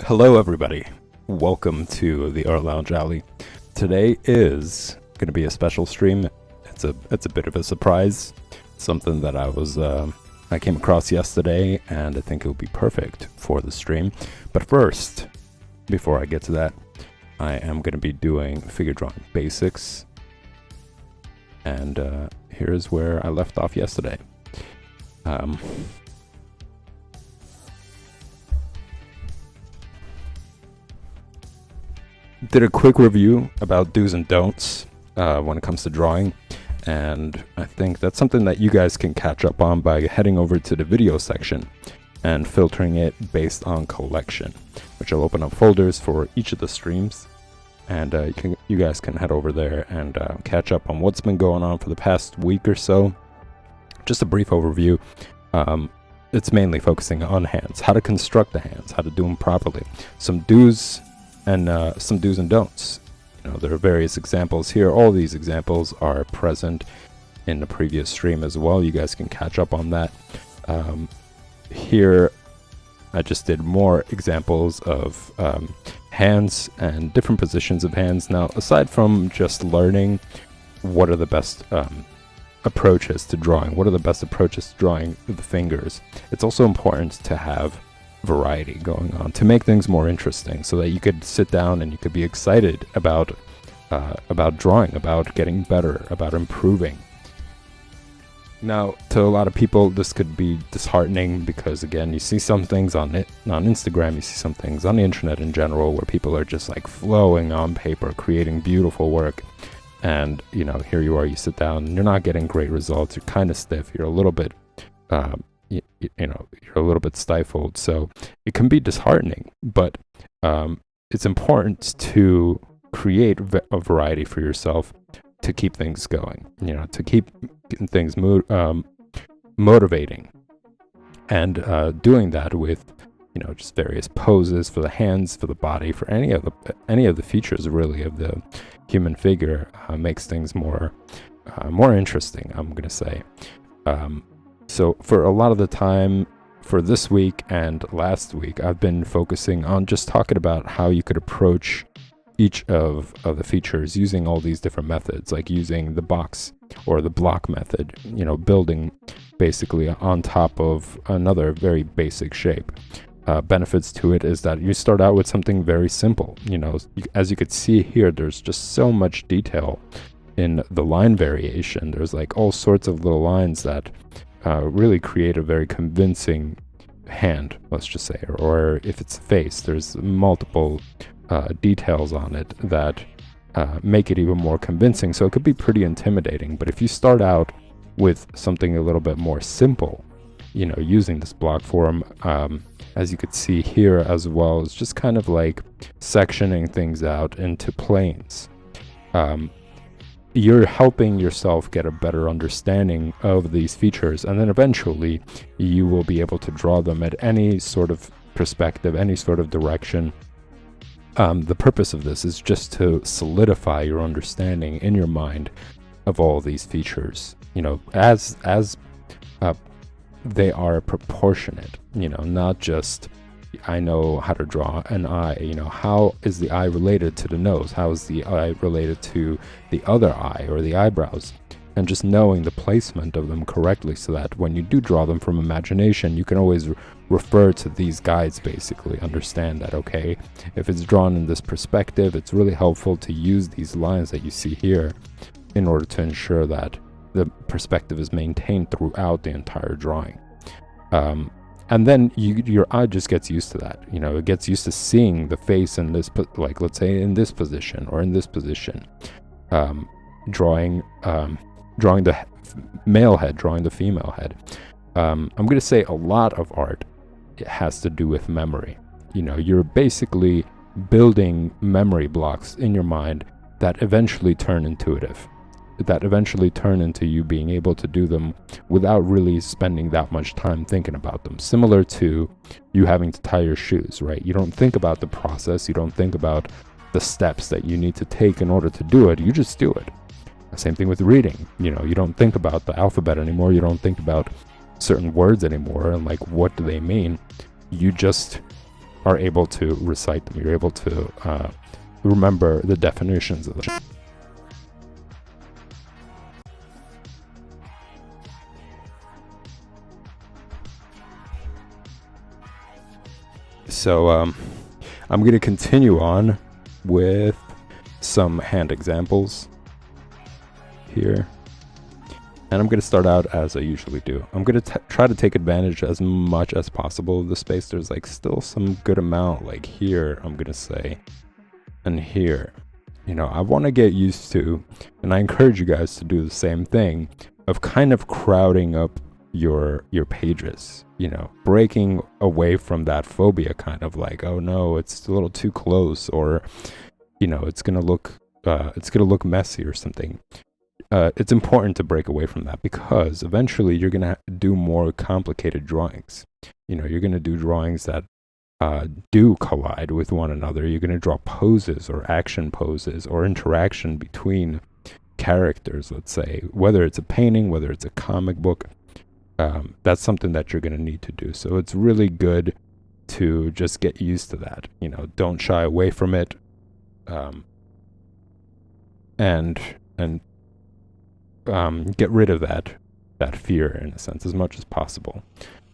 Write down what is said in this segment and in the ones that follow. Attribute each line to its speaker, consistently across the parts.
Speaker 1: Hello, everybody. Welcome to the Art Lounge Alley. Today is going to be a special stream. It's a bit of a surprise. Something that I came across yesterday, and I think it will be perfect for the stream. But first, before I get to that, I am going to be doing figure drawing basics. And here's where I left off yesterday. Did a quick review about do's and don'ts when it comes to drawing, and I think that's something that you guys can catch up on by heading over to the video section and filtering it based on collection, which will open up folders for each of the streams, and you guys can head over there and catch up on what's been going on for the past week or so. Just a brief overview. It's mainly focusing on hands, how to construct the hands, how to do them properly, some do's and some do's and don'ts. You know, there are various examples here. All these examples are present in the previous stream as well. You guys can catch up on that. Here, I just did more examples of hands and different positions of hands. Now, aside from just learning what are the best approaches to drawing, what are the best approaches to drawing the fingers, it's also important to have variety going on to make things more interesting, so that you could sit down and you could be excited about drawing, about getting better, about improving. Now, to a lot of people, this could be disheartening because, again, you see some things on Instagram, you see some things on the internet in general where people are just like flowing on paper, creating beautiful work, and you know, here you are, you sit down and you're not getting great results. You're kind of stiff. You're a little bit you know, you're a little bit stifled, so it can be disheartening, but it's important to create a variety for yourself to keep things going, you know, to keep things motivating, and doing that with, you know, just various poses for the hands, for the body, for any of the features really of the human figure, makes things more interesting, I'm gonna say. So for a lot of the time, for this week and last week, I've been focusing on just talking about how you could approach each of the features using all these different methods, like using the box or the block method, you know, building basically on top of another very basic shape. Benefits to it is that you start out with something very simple. You know, as you could see here, there's just so much detail in the line variation. There's like all sorts of little lines that really create a very convincing hand, let's just say, or if it's a face, there's multiple details on it that make it even more convincing, so it could be pretty intimidating. But if you start out with something a little bit more simple, you know, using this block form, as you could see here as well, it's just kind of like sectioning things out into planes. You're helping yourself get a better understanding of these features, and then eventually you will be able to draw them at any sort of perspective, any sort of direction. The purpose of this is just to solidify your understanding in your mind of all these features, you know, as they are proportionate, you know, not just I know how to draw an eye, you know, how is the eye related to the nose? How is the eye related to the other eye or the eyebrows? And just knowing the placement of them correctly, so that when you do draw them from imagination, you can always refer to these guides, basically understand that, okay, if it's drawn in this perspective, it's really helpful to use these lines that you see here in order to ensure that the perspective is maintained throughout the entire drawing. And then your eye just gets used to that. You know, it gets used to seeing the face in this, like, let's say in this position or in this position. Drawing the male head, drawing the female head. I'm going to say a lot of art, it has to do with memory. You know, you're basically building memory blocks in your mind that eventually turn intuitive, that eventually turn into you being able to do them without really spending that much time thinking about them. Similar to you having to tie your shoes, right? You don't think about the process. You don't think about the steps that you need to take in order to do it. You just do it. Same thing with reading. You know, you don't think about the alphabet anymore. You don't think about certain words anymore and like what do they mean. You just are able to recite them. You're able to remember the definitions of them. So I'm going to continue on with some hand examples here. And I'm going to start out as I usually do. I'm going to try to take advantage as much as possible of the space. There's like still some good amount, like here, I'm going to say, and here. You know, I want to get used to, and I encourage you guys to do the same thing, of kind of crowding up your pages, you know, breaking away from that phobia, kind of like, oh no, it's a little too close, or, you know, it's going to look messy or something. It's important to break away from that, because eventually you're going to do more complicated drawings. You know, you're going to do drawings that do collide with one another. You're going to draw poses or action poses or interaction between characters, let's say, whether it's a painting, whether it's a comic book. That's something that you're going to need to do. So it's really good to just get used to that. You know, don't shy away from it. And get rid of that fear, in a sense, as much as possible.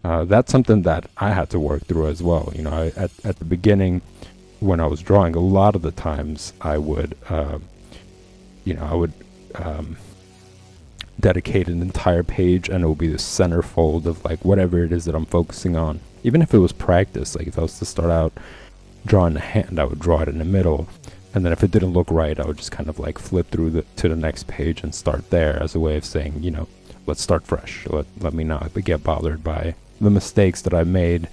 Speaker 1: That's something that I had to work through as well. You know, at the beginning, when I was drawing, a lot of the times I would dedicate an entire page, and it would be the centerfold of like whatever it is that I'm focusing on. Even if it was practice, like if I was to start out drawing a hand, I would draw it in the middle. And then if it didn't look right, I would just kind of like flip through to the next page and start there, as a way of saying, you know, let's start fresh. Let me not get bothered by the mistakes that I made,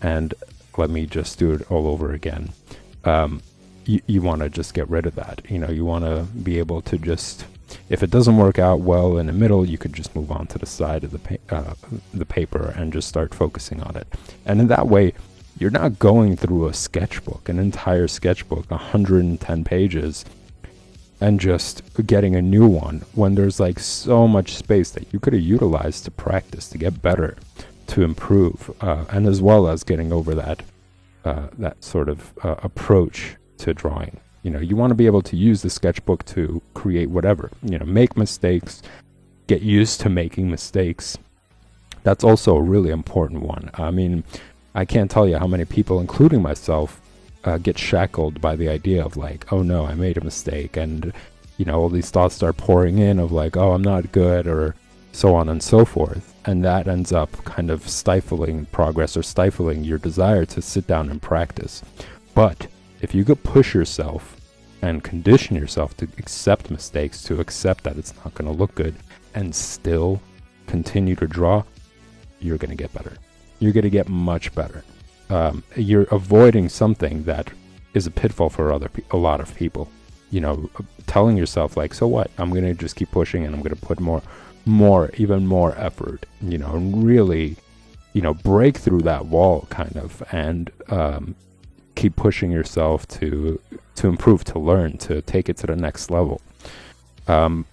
Speaker 1: and let me just do it all over again. You want to just get rid of that. You know, you want to be able to just, if it doesn't work out well in the middle, you could just move on to the side of the paper and just start focusing on it. And in that way, you're not going through a sketchbook, an entire sketchbook, 110 pages, and just getting a new one, when there's like so much space that you could have utilized to practice, to get better, to improve, and as well as getting over that sort of approach to drawing. You know, you want to be able to use the sketchbook to create whatever, you know, make mistakes, get used to making mistakes. That's also a really important one. I mean, I can't tell you how many people, including myself, get shackled by the idea of like, oh no, I made a mistake. And, you know, all these thoughts start pouring in of like, oh, I'm not good, or so on and so forth. And that ends up kind of stifling progress, or stifling your desire to sit down and practice. But if you could push yourself and condition yourself to accept mistakes, to accept that it's not going to look good, and still continue to draw, you're going to get better. You're going to get much better. You're avoiding something that is a pitfall for a lot of people. You know, telling yourself like, so what? I'm going to just keep pushing, and I'm going to put even more effort, you know, and really, you know, break through that wall kind of, and keep pushing yourself to improve, to learn, to take it to the next level. All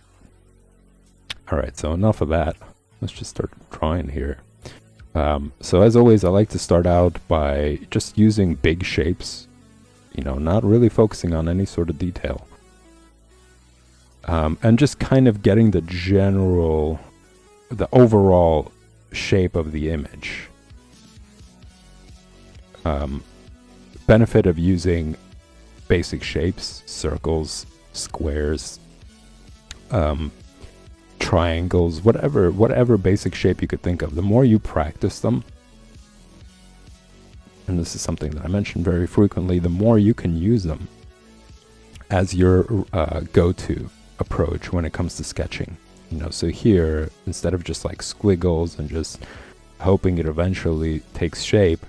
Speaker 1: right, so enough of that. Let's just start drawing here. So as always, I like to start out by just using big shapes, you know, not really focusing on any sort of detail. And just kind of getting the overall shape of the image. Benefit of using basic shapes, circles, squares, triangles, whatever basic shape you could think of. The more you practice them, and this is something that I mention very frequently, the more you can use them as your go-to approach when it comes to sketching. You know, so here, instead of just like squiggles and just hoping it eventually takes shape,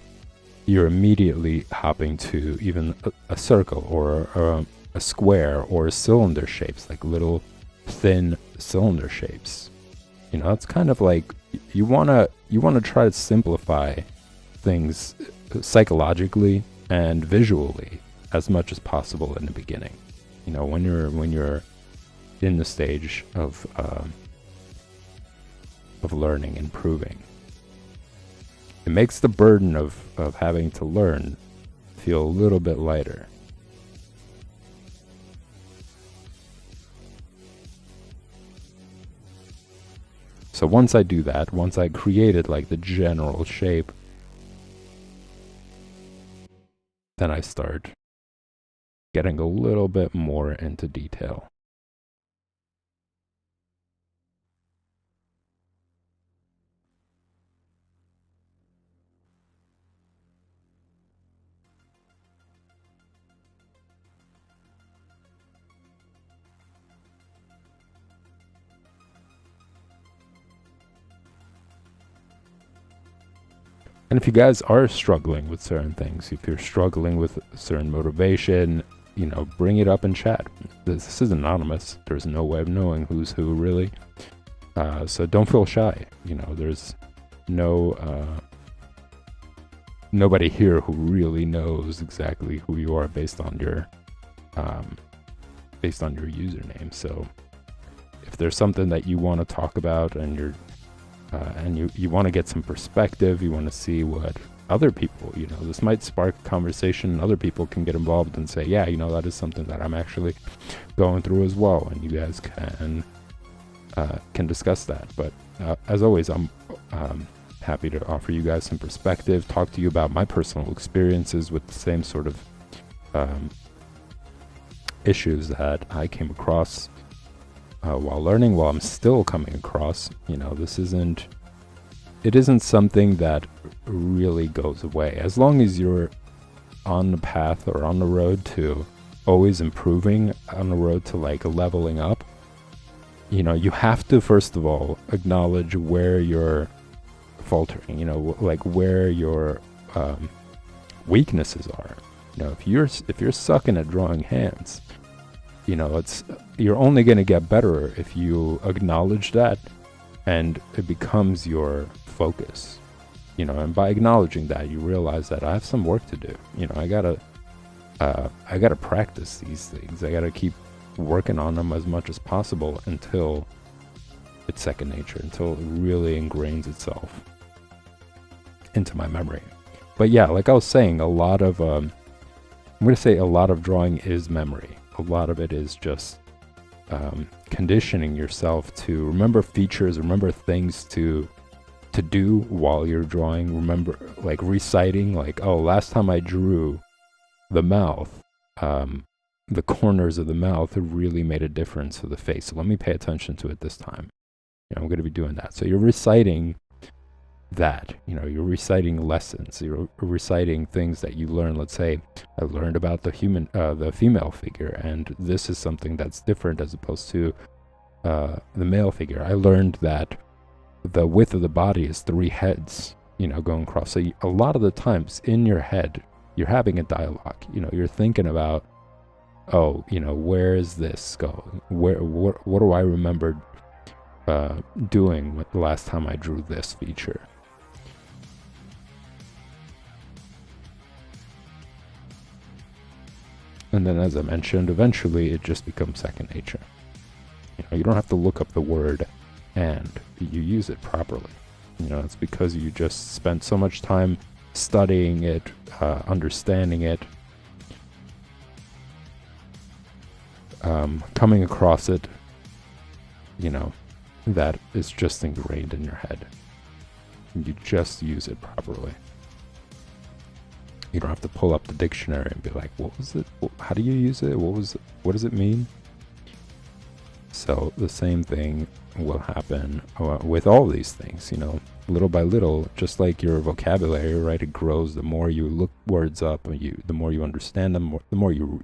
Speaker 1: you're immediately hopping to even a circle, or a square, or cylinder shapes, like little thin cylinder shapes. You know, it's kind of like you wanna try to simplify things psychologically and visually as much as possible in the beginning. You know, when you're in the stage of learning, improving, it makes the burden of having to learn feel a little bit lighter. So once I do that, once I created like the general shape, then I start getting a little bit more into detail. And if you guys are struggling with certain things, if you're struggling with certain motivation, bring it up in chat. This is anonymous. There's no way of knowing who's who, really. So don't feel shy. There's nobody here who really knows exactly who you are based on your username. So if there's something that you want to talk about and you want to get some perspective, you want to see what other people, this might spark a conversation, and other people can get involved and say, yeah, that is something that I'm actually going through as well, and you guys can discuss that. But as always, I'm happy to offer you guys some perspective, talk to you about my personal experiences with the same sort of issues that I came across while learning, while I'm still coming across. It isn't something that really goes away. As long as you're on the path or on the road to always improving, on the road to like leveling up, you have to first of all acknowledge where you're faltering, like where your weaknesses are. If you're sucking at drawing hands, you're only going to get better if you acknowledge that and it becomes your focus. And by acknowledging that, you realize that I have some work to do. I gotta practice these things. I gotta keep working on them as much as possible until it's second nature, until it really ingrains itself into my memory. But yeah, like I was saying, I'm gonna say a lot of drawing is memory. A lot of it is just conditioning yourself to remember features, remember things to do while you're drawing. Remember, like reciting, like, oh, last time I drew the mouth, the corners of the mouth really made a difference to the face. So let me pay attention to it this time. I'm going to be doing that. So you're reciting that, you're reciting lessons. You're reciting things that you learn. Let's say I learned about the female figure, and this is something that's different as opposed to the male figure. I learned that the width of the body is 3 heads, going across. So a lot of the times in your head, you're having a dialogue. You're thinking about, oh, where is this going? What do I remember doing the last time I drew this feature? And then, as I mentioned, eventually it just becomes second nature. You don't have to look up the word, and you use it properly. It's because you just spent so much time studying it, understanding it, coming across it, that is just ingrained in your head. You just use it properly. You don't have to pull up the dictionary and be like, what was it? How do you use it? What does it mean? So the same thing will happen with all these things, little by little, just like your vocabulary, right? It grows the more you look words up, the more you understand them, the more you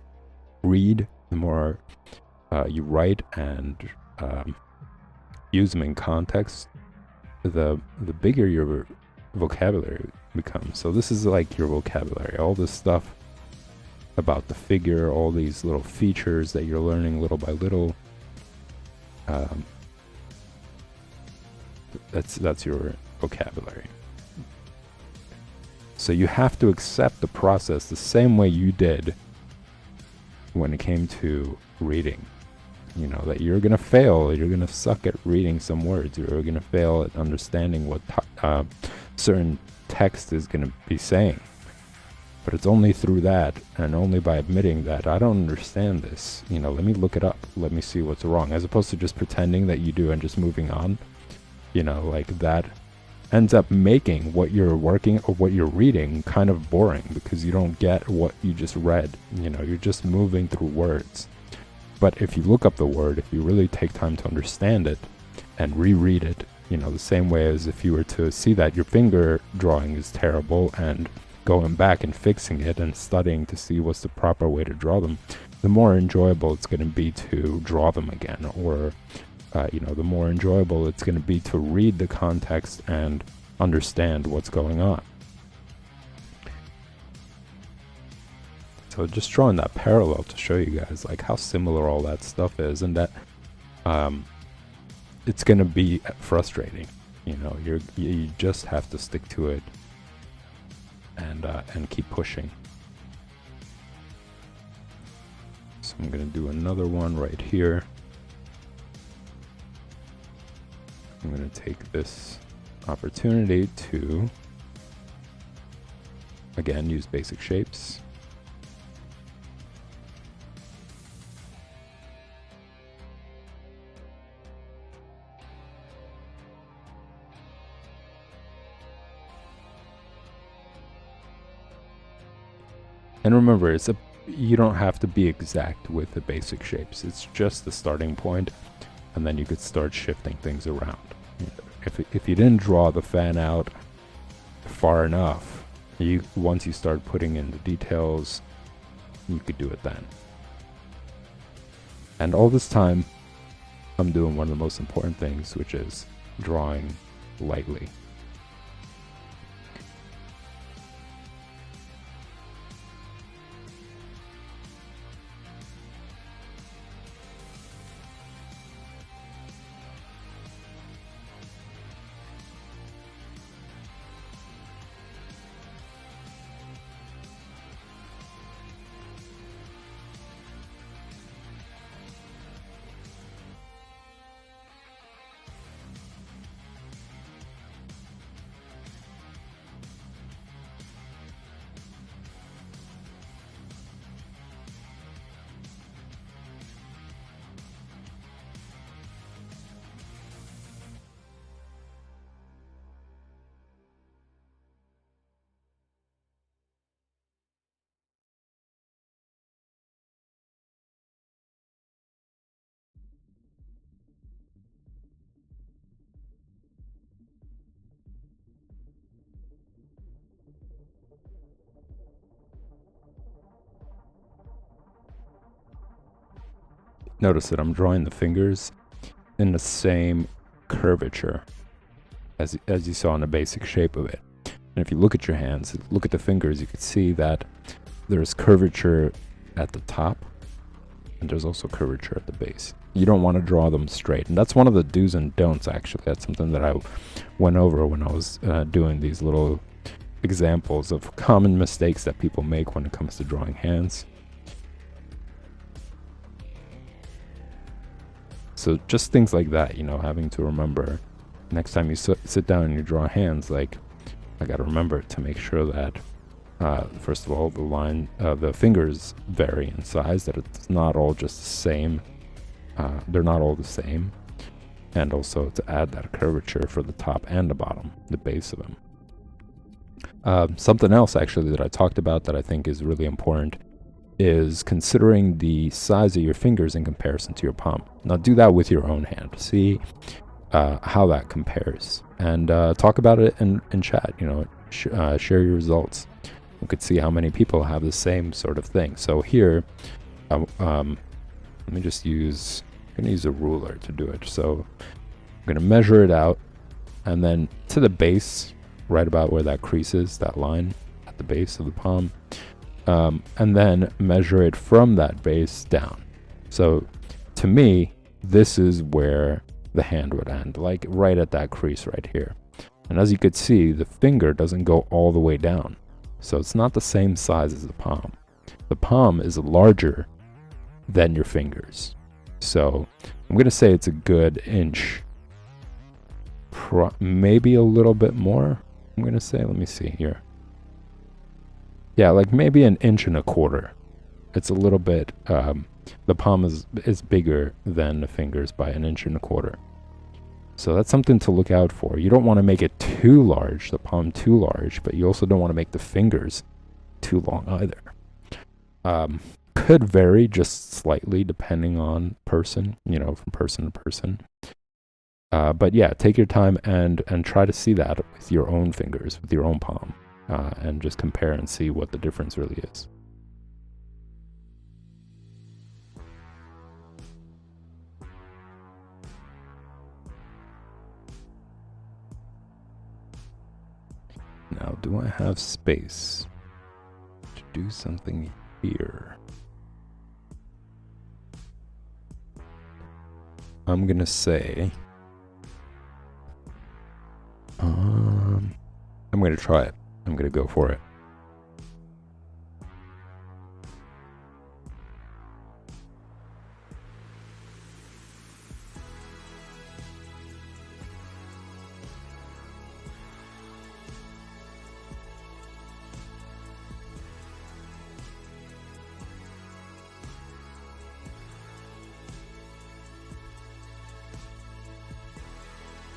Speaker 1: read, the more you write and use them in context, the bigger your vocabulary becomes. So this is like your vocabulary, all this stuff about the figure, all these little features that you're learning little by little. That's your vocabulary. So you have to accept the process the same way you did when it came to reading. That you're gonna fail, you're gonna suck at reading some words, you're gonna fail at understanding what certain text is gonna be saying. But it's only through that, and only by admitting that I don't understand this. Let me look it up. Let me see what's wrong, as opposed to just pretending that you do and just moving on. Like that ends up making what you're working or what you're reading kind of boring, because you don't get what you just read. You're just moving through words. But if you look up the word, if you really take time to understand it and reread it, the same way as if you were to see that your finger drawing is terrible and going back and fixing it and studying to see what's the proper way to draw them, the more enjoyable it's going to be to draw them again. Or, the more enjoyable it's going to be to read the context and understand what's going on. So just drawing that parallel to show you guys like how similar all that stuff is, and that it's going to be frustrating. You just have to stick to it and keep pushing. So I'm going to do another one right here. I'm going to take this opportunity to, again, use basic shapes. And remember, you don't have to be exact with the basic shapes. It's just the starting point, and then you could start shifting things around. If you didn't draw the fan out far enough, once you start putting in the details, you could do it then. And all this time, I'm doing one of the most important things, which is drawing lightly. Notice that I'm drawing the fingers in the same curvature as you saw in the basic shape of it. And if you look at your hands, look at the fingers, you can see that there's curvature at the top, and there's also curvature at the base. You don't want to draw them straight. And that's one of the do's and don'ts, actually. That's something that I went over when I was doing these little examples of common mistakes that people make when it comes to drawing hands. So just things like that, having to remember next time you sit down and you draw hands, like, I got to remember to make sure that, first of all, the fingers vary in size, that it's not all just the same. They're not all the same. And also to add that curvature for the top and the bottom, the base of them. Something else, actually, that I talked about that I think is really important is considering the size of your fingers in comparison to your palm. Now do that with your own hand. See how that compares, and talk about it in chat. Share your results. You could see how many people have the same sort of thing. So here, let me just I'm going to use a ruler to do it. So I'm going to measure it out, and then to the base, right about where that crease is, that line at the base of the palm. And then measure it from that base down. So to me, this is where the hand would end, like right at that crease right here. And as you could see, the finger doesn't go all the way down. So it's not the same size as the palm. The palm is larger than your fingers. So I'm going to say it's a good inch, maybe a little bit more. I'm going to say, let me see here. Yeah, like maybe 1.25 inches. It's a little bit, the palm is bigger than the fingers by 1.25 inches. So that's something to look out for. You don't want to make it too large, the palm too large, but you also don't want to make the fingers too long either. Could vary just slightly depending on person, from person to person. But yeah, take your time and try to see that with your own fingers, with your own palm, and just compare and see what the difference really is. Now, do I have space to do something here? I'm gonna say, I'm gonna try it. I'm gonna go for it.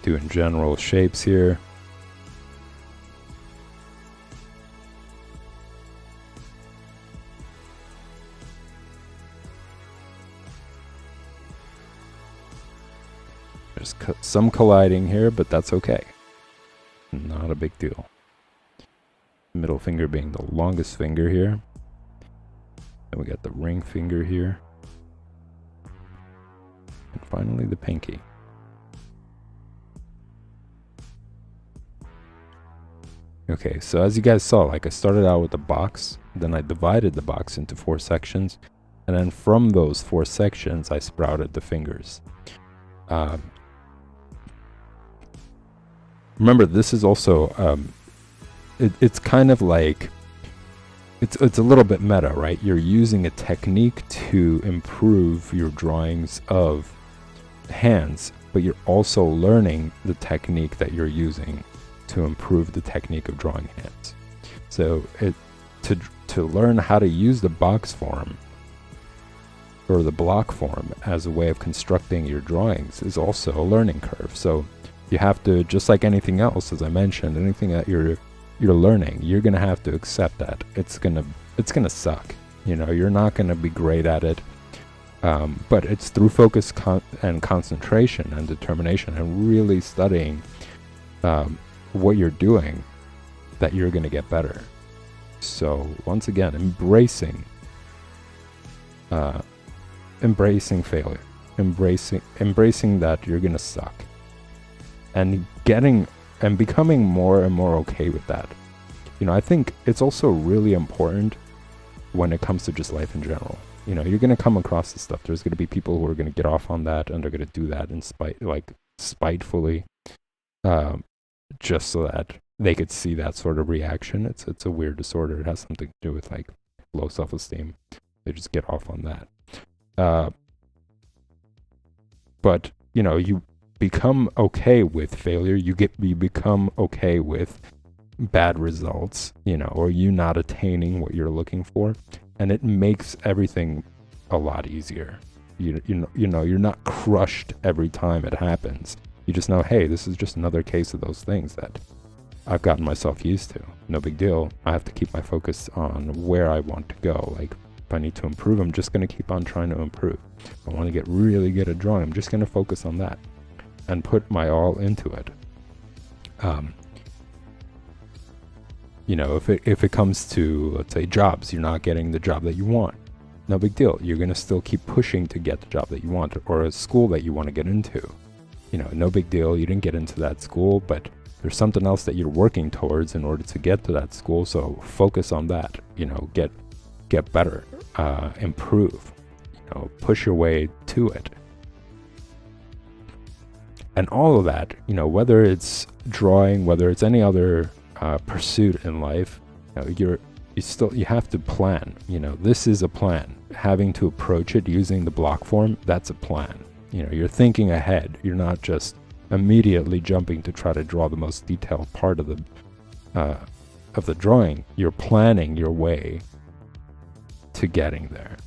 Speaker 1: Doing general shapes here. There's some colliding here, but that's okay. Not a big deal. Middle finger being the longest finger here. Then we got the ring finger here. And finally the pinky. Okay, so as you guys saw, like I started out with a box, then I divided the box into 4 sections, and then from those 4 sections, I sprouted the fingers. Remember, this is also, it's kind of like, it's a little bit meta, right? You're using a technique to improve your drawings of hands, but you're also learning the technique that you're using to improve the technique of drawing hands. So to learn how to use the box form or the block form as a way of constructing your drawings is also a learning curve. So you have to, just like anything else, as I mentioned, anything that you're learning, you're gonna have to accept that it's gonna suck. You're not gonna be great at it. But it's through focus and concentration and determination and really studying what you're doing that you're going to get better. So once again, embracing failure, embracing that you're going to suck, and becoming more and more okay with that. I think it's also really important when it comes to just life in general. You're going to come across this stuff. There's going to be people who are going to get off on that, and they're going to do that spitefully, just so that they could see that sort of reaction. It's a weird disorder. It has something to do with low self-esteem. They just get off on that. But you become okay with failure. You become okay with bad results, or you not attaining what you're looking for, and it makes everything a lot easier. You're not crushed every time it happens. You just know, hey, this is just another case of those things that I've gotten myself used to. No big deal. I have to keep my focus on where I want to go. Like, if I need to improve, I'm just going to keep on trying to improve. If I want to get really good at drawing, I'm just going to focus on that and put my all into it. If it comes to, let's say, jobs, you're not getting the job that you want. No big deal. You're going to still keep pushing to get the job that you want, or a school that you want to get into. No big deal. You didn't get into that school, but there's something else that you're working towards in order to get to that school. So focus on that, get better, improve, push your way to it. And all of that, whether it's drawing, whether it's any other pursuit in life, you have to plan. This is a plan. Having to approach it using the block form, that's a plan. You're thinking ahead. You're not just immediately jumping to try to draw the most detailed part of of the drawing, you're planning your way to getting there.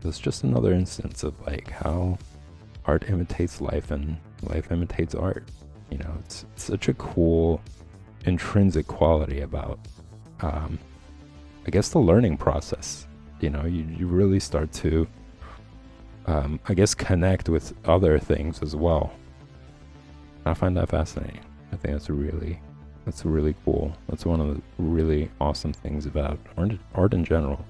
Speaker 1: It's just another instance of like how art imitates life and life imitates art. You know, it's such a cool intrinsic quality about, I guess, the learning process. You know, you really start to, I guess, connect with other things as well. I find that fascinating. I think that's really cool. That's one of the really awesome things about art in general.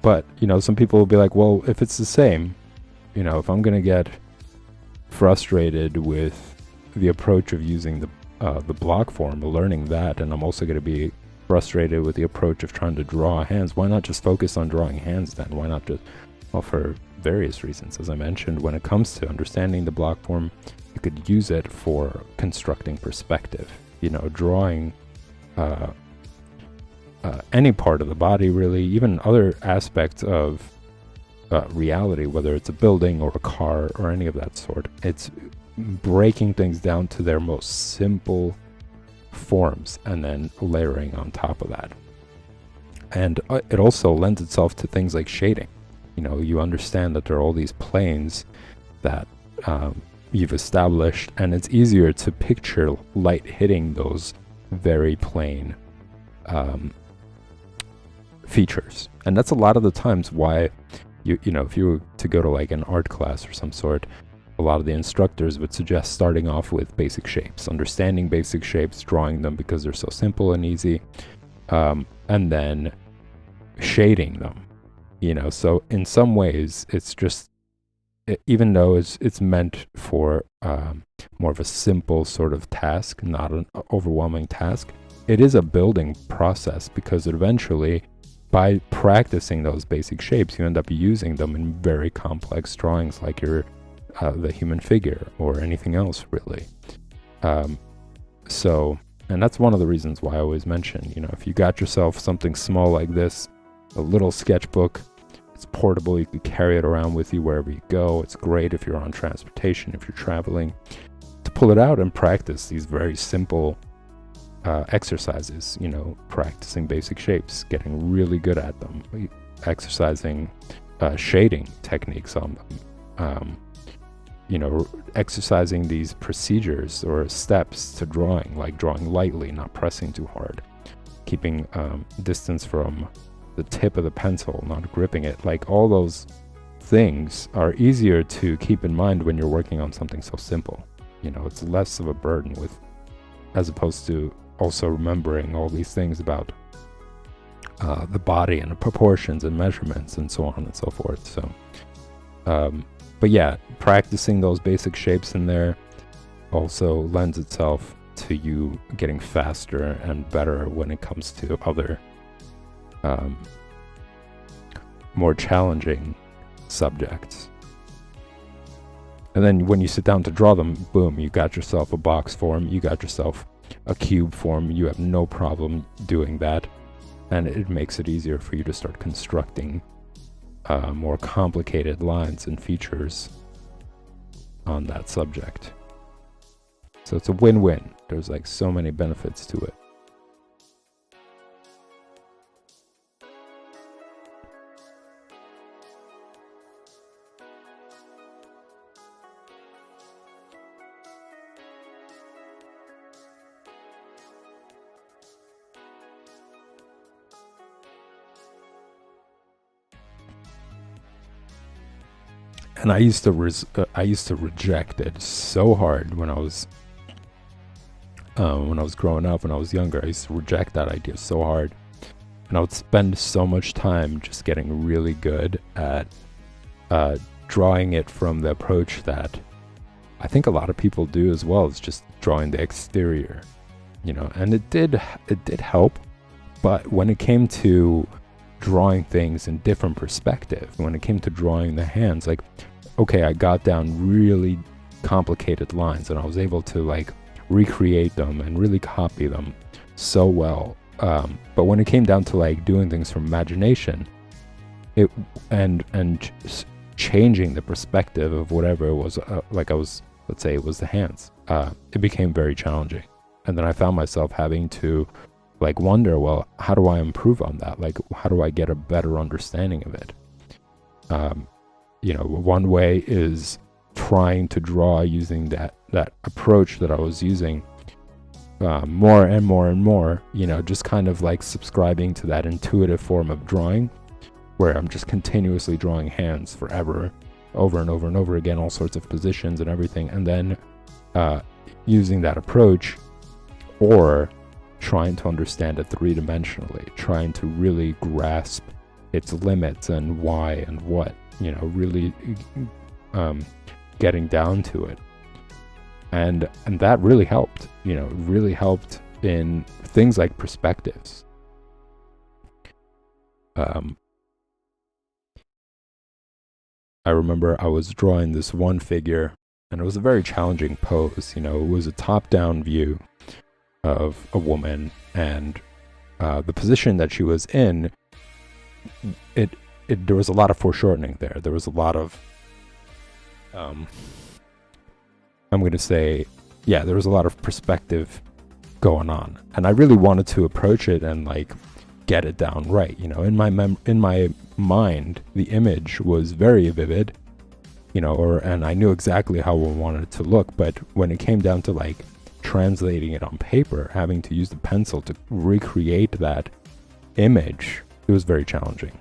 Speaker 1: But, you know, some people will be like, well, if it's the same, you know, if I'm going to get frustrated with the approach of using the block form, learning that, and I'm also going to be frustrated with the approach of trying to draw hands, why not just focus on drawing hands then? Why not just, well, for various reasons. As I mentioned, when it comes to understanding the block form, you could use it for constructing perspective, you know, drawing any part of the body, really, even other aspects of reality, whether it's a building or a car or any of that sort. It's breaking things down to their most simple forms and then layering on top of that. And it also lends itself to things like shading. You know, you understand that there are all these planes that you've established, and it's easier to picture light hitting those very plain features. And that's a lot of the times why you know, if you were to go to like an art class or some sort, a lot of the instructors would suggest starting off with basic shapes, understanding basic shapes, drawing them because they're so simple and easy, and then shading them, you know. So in some ways, it's just, even though it's meant for more of a simple sort of task, not an overwhelming task, it is a building process, because eventually, by practicing those basic shapes, you end up using them in very complex drawings like your the human figure or anything else, really. So, and that's one of the reasons why I always mention, you know, if you got yourself something small like this, a little sketchbook, it's portable, you can carry it around with you wherever you go. It's great if you're on transportation, if you're traveling, to pull it out and practice these very simple exercises, you know, practicing basic shapes, getting really good at them, exercising shading techniques on them, you know, exercising these procedures or steps to drawing, like drawing lightly, not pressing too hard, keeping distance from the tip of the pencil, not gripping it. Like, all those things are easier to keep in mind when you're working on something so simple. You know, it's less of a burden, with, as opposed to also remembering all these things about the body and the proportions and measurements and so on and so forth. So, but yeah, practicing those basic shapes in there also lends itself to you getting faster and better when it comes to other more challenging subjects. And then when you sit down to draw them, boom, you got yourself a box form, you got yourself a cube form, you have no problem doing that, and it makes it easier for you to start constructing more complicated lines and features on that subject. So it's a win-win. There's like so many benefits to it. And I used to reject it so hard when I was growing up, when I was younger. I used to reject that idea so hard, and I would spend so much time just getting really good at drawing it from the approach that I think a lot of people do as well. It's just drawing the exterior, you know. And it did help, but when it came to drawing things in different perspective, when it came to drawing the hands, like, okay, I got down really complicated lines and I was able to like recreate them and really copy them so well But when it came down to like doing things from imagination, it and changing the perspective of whatever it was, like I was, let's say it was the hands, it became very challenging. And then I found myself having to like wonder, well, how do I improve on that? Like, how do I get a better understanding of it? One way is trying to draw using that approach that I was using, more and more and more, just kind of like subscribing to that intuitive form of drawing, where I'm just continuously drawing hands forever, over and over and over again, all sorts of positions and everything. And then using that approach, or trying to understand it three-dimensionally, trying to really grasp its limits and why and what, really getting down to it. And that really helped, really helped in things like perspectives. I remember I was drawing this one figure, and it was a very challenging pose. It was a top-down view of a woman, and the position that she was in, there was a lot of foreshortening there. There was a lot of, I'm going to say, there was a lot of perspective going on, and I really wanted to approach it and like get it down right. In my mind, the image was very vivid, and I knew exactly how I wanted it to look. But when it came down to like translating it on paper, having to use the pencil to recreate that image, it was very challenging.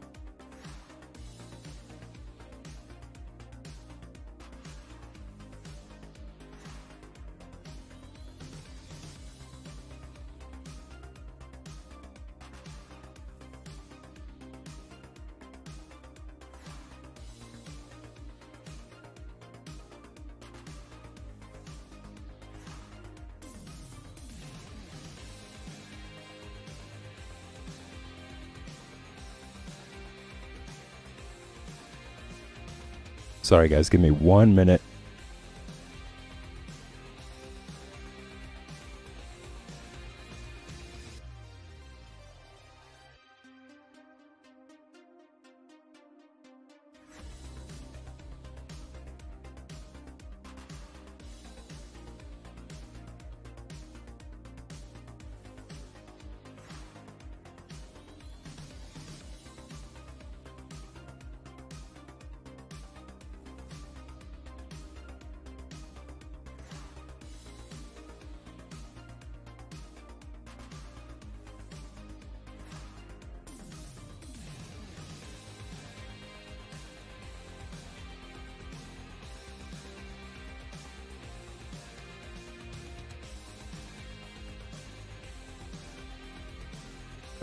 Speaker 1: Sorry guys, give me 1 minute.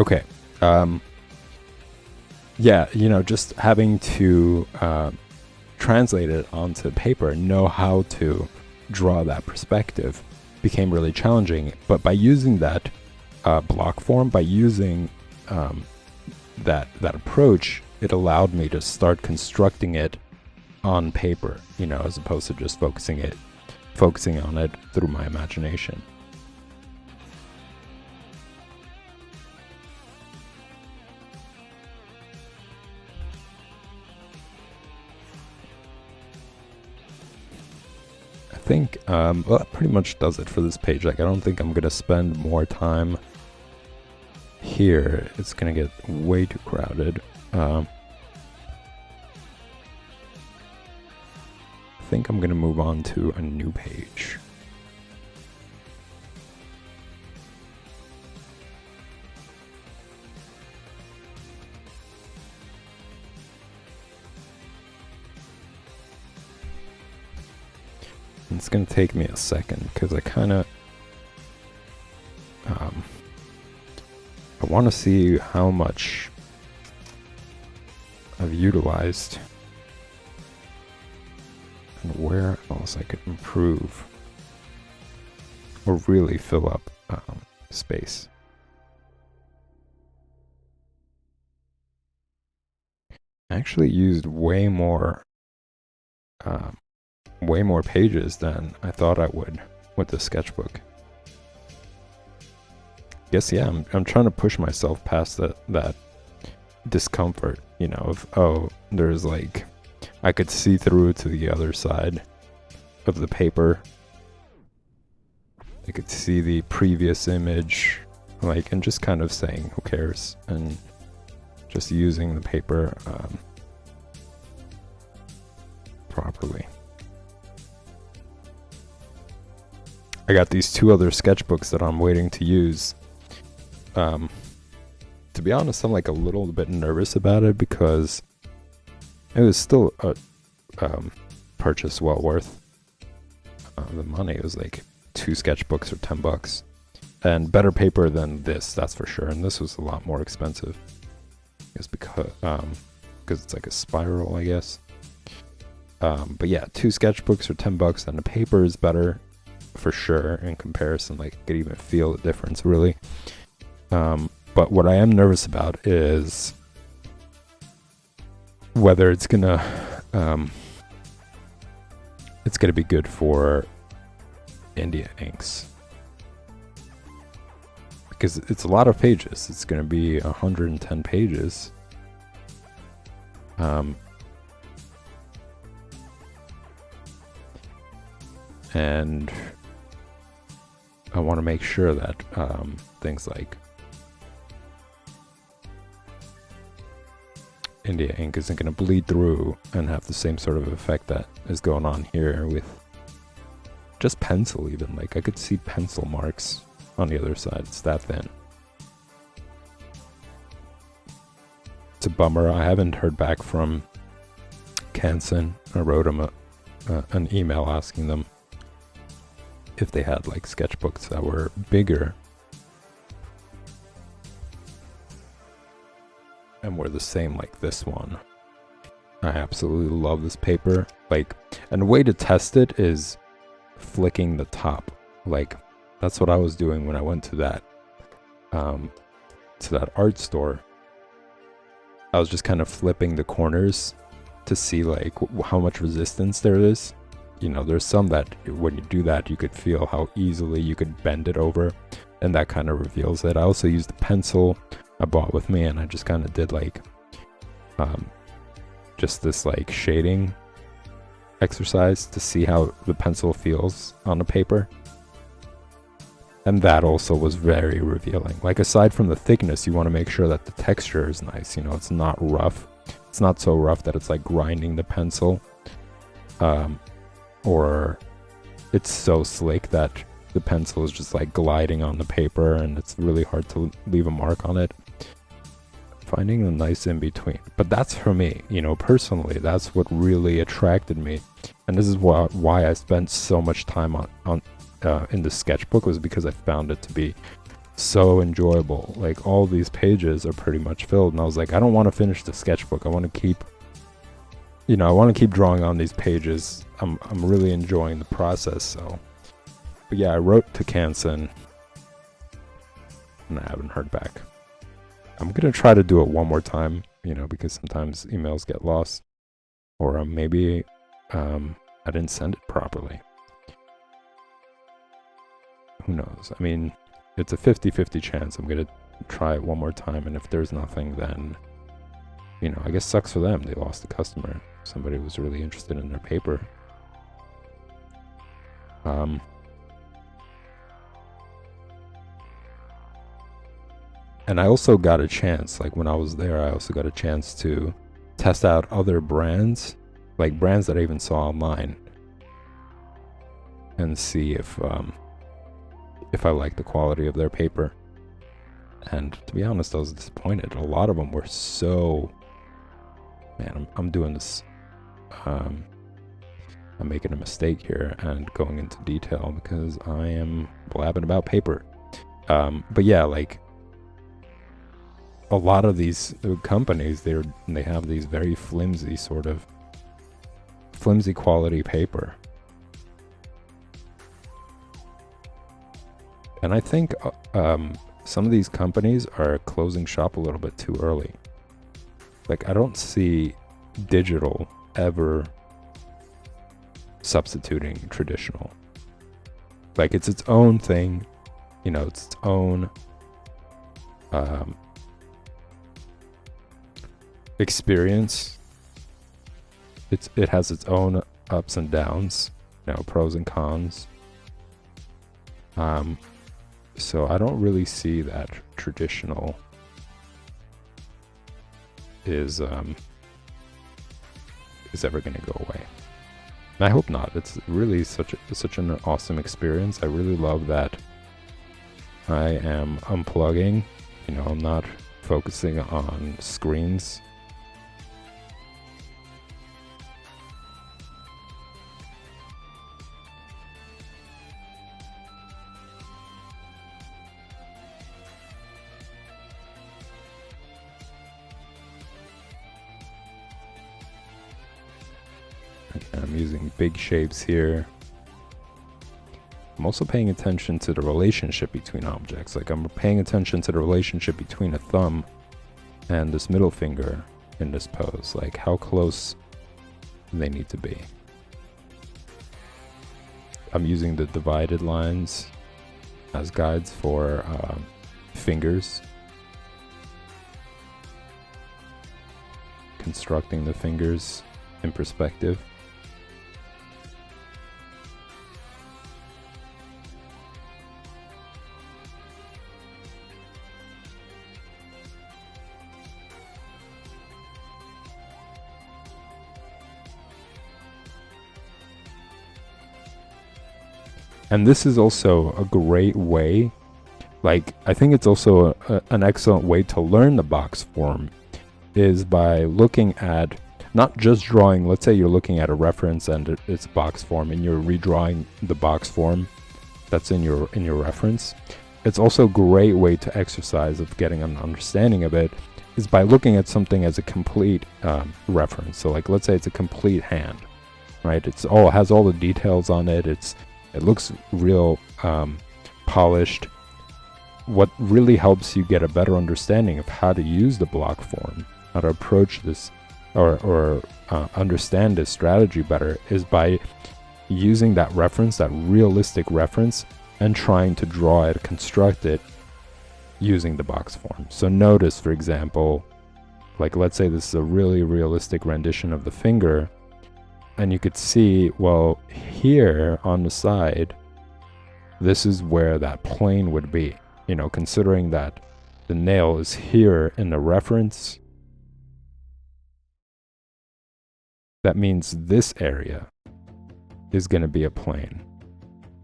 Speaker 1: Okay. Just having to translate it onto paper, know how to draw that perspective became really challenging. But by using that block form, by using that approach, it allowed me to start constructing it on paper, as opposed to just focusing on it through my imagination. I think that pretty much does it for this page. Like, I don't think I'm gonna spend more time here. It's gonna get way too crowded. I think I'm gonna move on to a new page. It's gonna take me a second because I kind of I want to see how much I've utilized and where else I could improve or really fill up space. I actually used way more pages than I thought I would with the sketchbook. guess yeah, I'm trying to push myself past that discomfort, you know, of, oh, there's like, I could see through to the other side of the paper. I could see the previous image, like, and just kind of saying, who cares? And just using the paper properly. I got these 2 other sketchbooks that I'm waiting to use. To be honest, I'm like a little bit nervous about it because it was still a purchase well worth the money. It was like 2 sketchbooks or $10, and better paper than this, that's for sure. And this was a lot more expensive. It's because it's like a spiral, I guess. But yeah, 2 sketchbooks are $10, and the paper is better for sure in comparison. Like, I could even feel the difference, really. But what I am nervous about is whether it's gonna be good for India inks, because it's a lot of pages. It's gonna be 110 pages. And I want to make sure that things like India ink isn't going to bleed through and have the same sort of effect that is going on here with just pencil. Even like I could see pencil marks on the other side. It's that thin. It's a bummer. I haven't heard back from Canson. I wrote them an email asking them if they had like sketchbooks that were bigger and were the same like this one. I absolutely love this paper. Like, and the way to test it is flicking the top. Like, that's what I was doing when I went to that art store. I was just kind of flipping the corners to see like how much resistance there is. You know, there's some that when you do that, you could feel how easily you could bend it over, and that kind of reveals it. I also used the pencil I bought with me, and I just kind of did like just this like shading exercise to see how the pencil feels on the paper. And that also was very revealing. Like, aside from the thickness, you want to make sure that the texture is nice. You know, it's not rough. It's not so rough that it's like grinding the pencil. Or it's so slick that the pencil is just like gliding on the paper and it's really hard to leave a mark on it. Finding a nice in between. But that's for me, you know, personally, that's what really attracted me. And this is why I spent so much time on in the sketchbook, was because I found it to be so enjoyable. Like, all these pages are pretty much filled, and I was like, I don't want to finish the sketchbook. I want to keep, you know, I want to keep drawing on these pages. I'm really enjoying the process. So, but yeah, I wrote to Canson and I haven't heard back. I'm gonna try to do it one more time, you know, because sometimes emails get lost, or maybe I didn't send it properly. Who knows? I mean, it's a 50-50 chance. I'm gonna try it one more time, and if there's nothing, then, you know, I guess sucks for them. They lost a customer. Somebody was really interested in their paper. And I also got a chance, like when I was there, I also got a chance to test out other brands, like brands that I even saw online, and see if I like the quality of their paper. And to be honest, I was disappointed. A lot of them were so, man, I'm doing this, I'm making a mistake here and going into detail because I am blabbing about paper. But yeah, like, a lot of these companies, they have these very flimsy quality paper. And I think some of these companies are closing shop a little bit too early. Like, I don't see digital ever substituting traditional. Like, it's its own thing, you know, it's its own um, experience. It has its own ups and downs, pros and cons. So I don't really see that traditional is ever going to go away. And I hope not. It's really such an awesome experience. I really love that I am unplugging. I'm not focusing on screens. I'm using big shapes here. I'm also paying attention to the relationship between objects. Like, I'm paying attention to the relationship between a thumb and this middle finger in this pose. Like, how close they need to be. I'm using the divided lines as guides for fingers. Constructing the fingers in perspective. And this is also a great way, like, I think it's also an excellent way to learn the box form, is by looking at, not just drawing, let's say you're looking at a reference and it's box form and you're redrawing the box form that's in your reference. It's also a great way to exercise of getting an understanding of it, is by looking at something as a complete reference. So like, let's say it's a complete hand, right? It has all the details on it. It looks real polished. What really helps you get a better understanding of how to use the block form, how to approach this, or understand this strategy better, is by using that reference, that realistic reference, and trying to draw it, construct it using the box form. So notice, for example, like, let's say this is a really realistic rendition of the finger, and you could see, well, here on the side, this is where that plane would be. Considering that the nail is here in the reference, that means this area is going to be a plane,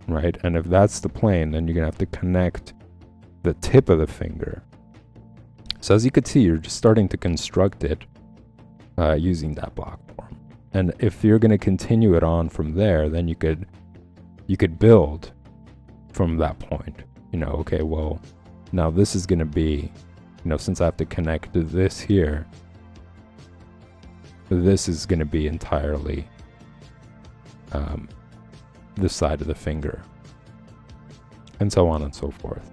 Speaker 1: right? And if that's the plane, then you're going to have to connect the tip of the finger. So as you could see, you're just starting to construct it using that block form. And if you're going to continue it on from there, then you could build from that point. Okay, well, now this is going to be, since I have to connect to this here, this is going to be entirely this side of the finger, and so on and so forth.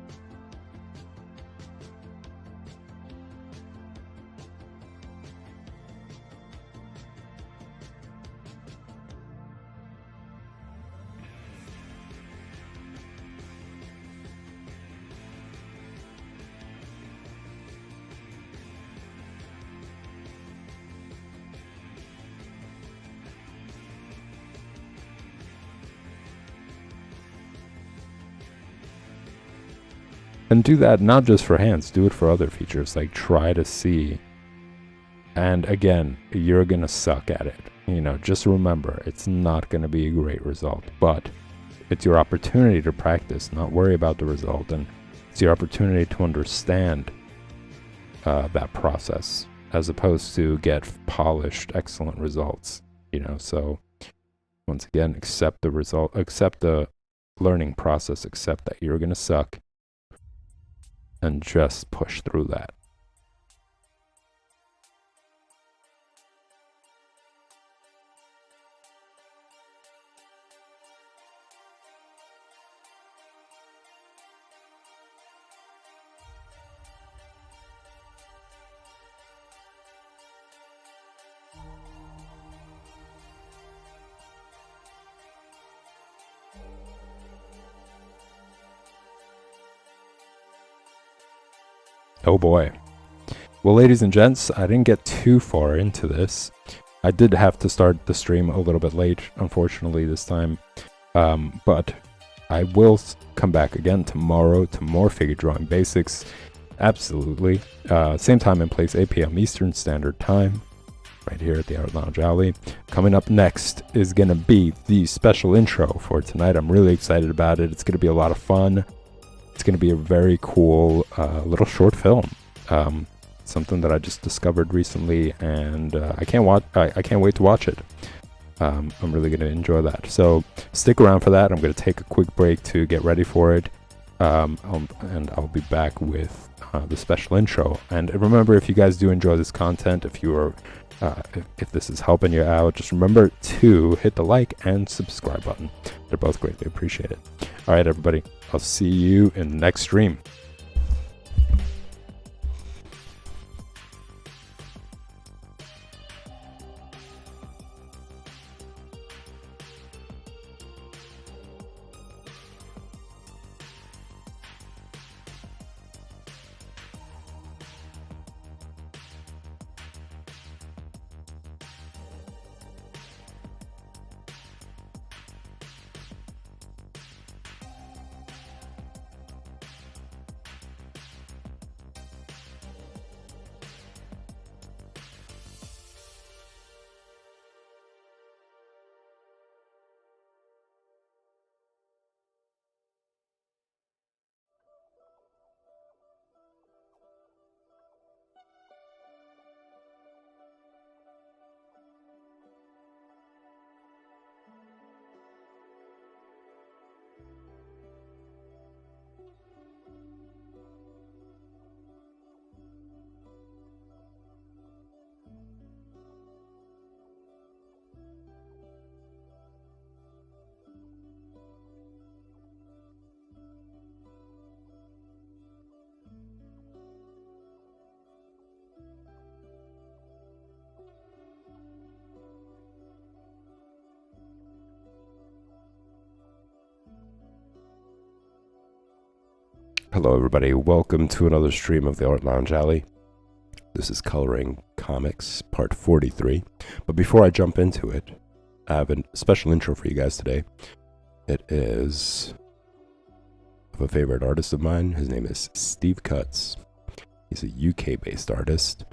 Speaker 1: And do that not just for hands, do it for other features. Like, try to see. And again, you're going to suck at it. Just remember, it's not going to be a great result. But it's your opportunity to practice, not worry about the result. And it's your opportunity to understand that process, as opposed to get polished, excellent results. So once again, accept the result, accept the learning process, accept that you're going to suck, and just push through that. Oh boy. Well, ladies and gents, I didn't get too far into this. I did have to start the stream a little bit late, unfortunately, this time. But I will come back again tomorrow to more figure drawing basics. Absolutely. Same time and place, 8 p.m. Eastern Standard Time, right here at the Art Lounge Alley. Coming up next is going to be the special intro for tonight. I'm really excited about it. It's going to be a lot of fun. It's going to be a very cool little short film. Something that I just discovered recently, and I can't wait to watch it. I'm really going to enjoy that. So stick around for that. I'm going to take a quick break to get ready for it. And I'll be back with the special intro. And remember, if you guys do enjoy this content, if this is helping you out, just remember to hit the like and subscribe button. They're both greatly appreciated. All right, everybody. I'll see you in the next stream. Hello everybody, welcome to another stream of the Art Lounge Alley. This is Coloring Comics, part 43. But before I jump into it, I have a special intro for you guys today. It is of a favorite artist of mine. His name is Steve Cutts. He's a UK-based artist.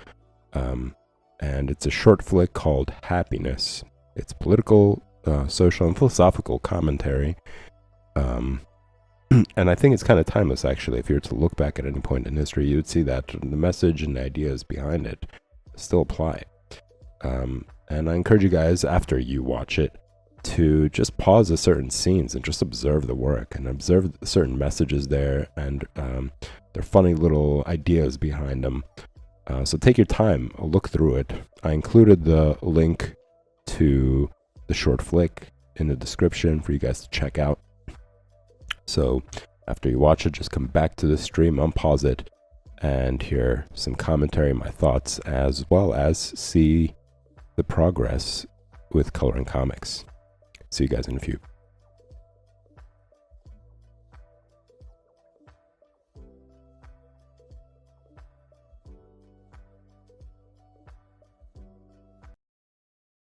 Speaker 1: And it's a short flick called Happiness. It's political, social, and philosophical commentary. And I think it's kind of timeless, actually. If you were to look back at any point in history, you would see that the message and the ideas behind it still apply. And I encourage you guys, after you watch it, to just pause at certain scenes and just observe the work and observe certain messages there and their funny little ideas behind them. So take your time, look through it. I included the link to the short flick in the description for you guys to check out. So after you watch it, just come back to the stream, unpause it, and hear some commentary, my thoughts, as well as see the progress with Coloring Comics. See you guys in a few.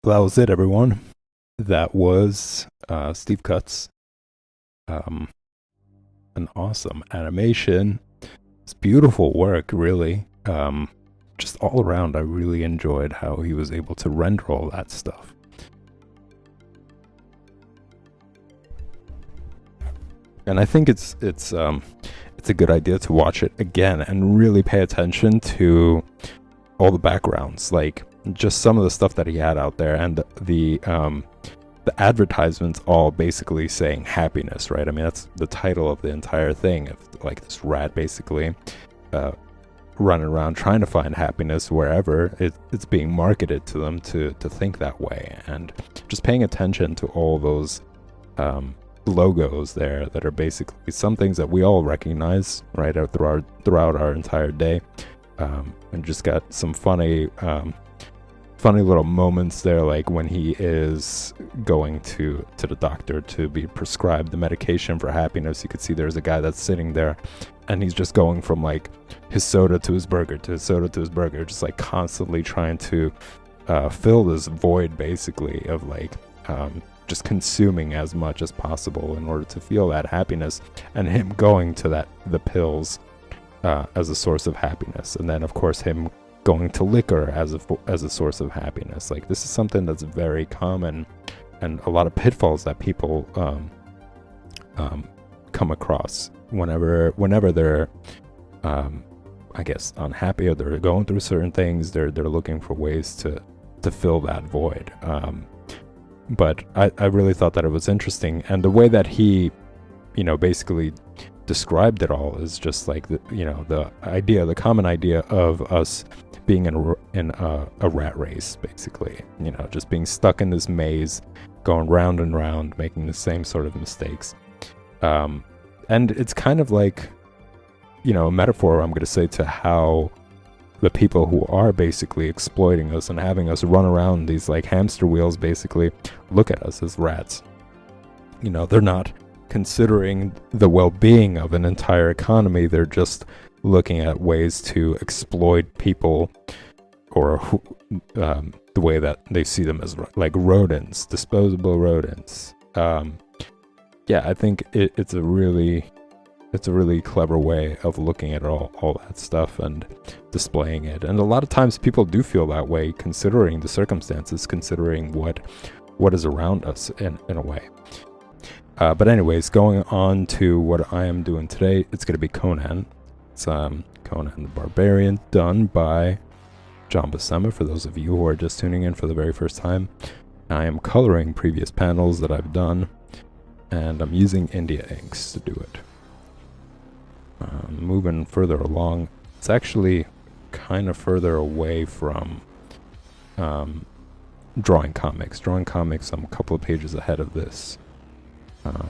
Speaker 1: That was it, everyone. That was Steve Cutts. An awesome animation. It's beautiful work, really. Just all around, I really enjoyed how he was able to render all that stuff. And I think it's a good idea to watch it again and really pay attention to all the backgrounds, like just some of the stuff that he had out there, and the advertisements all basically saying happiness, right? I mean, that's the title of the entire thing. Of like this rat basically running around trying to find happiness wherever it's being marketed to them to think that way, and just paying attention to all those logos there that are basically some things that we all recognize right out throughout our entire day, and just got some funny little moments there, like when he is going to the doctor to be prescribed the medication for happiness. You could see there's a guy that's sitting there and he's just going from like his soda to his burger to his soda to his burger, just like constantly trying to fill this void basically of like just consuming as much as possible in order to feel that happiness, and him going to the pills as a source of happiness, and then of course him going to liquor as a source of happiness. Like, this is something that's very common, and a lot of pitfalls that people come across whenever they're I guess unhappy, or they're going through certain things. They're looking for ways to fill that void. But I really thought that it was interesting, and the way that he, basically described it all is just like the common idea of us being in a rat race, basically. Just being stuck in this maze, going round and round, making the same sort of mistakes. And it's kind of like, a metaphor, I'm going to say, to how the people who are basically exploiting us and having us run around these like hamster wheels basically look at us as rats. They're not considering the well-being of an entire economy. They're just looking at ways to exploit people, or the way that they see them as like rodents, disposable rodents. I think it's a really clever way of looking at all that stuff and displaying it. And a lot of times people do feel that way, considering the circumstances, considering what is around us in a way. But anyways, going on to what I am doing today, it's going to be Conan. It's Conan the Barbarian, done by John Buscema, for those of you who are just tuning in for the very first time. I am coloring previous panels that I've done, and I'm using India inks to do it. Moving further along, it's actually kind of further away from drawing comics. Drawing comics, I'm a couple of pages ahead of this.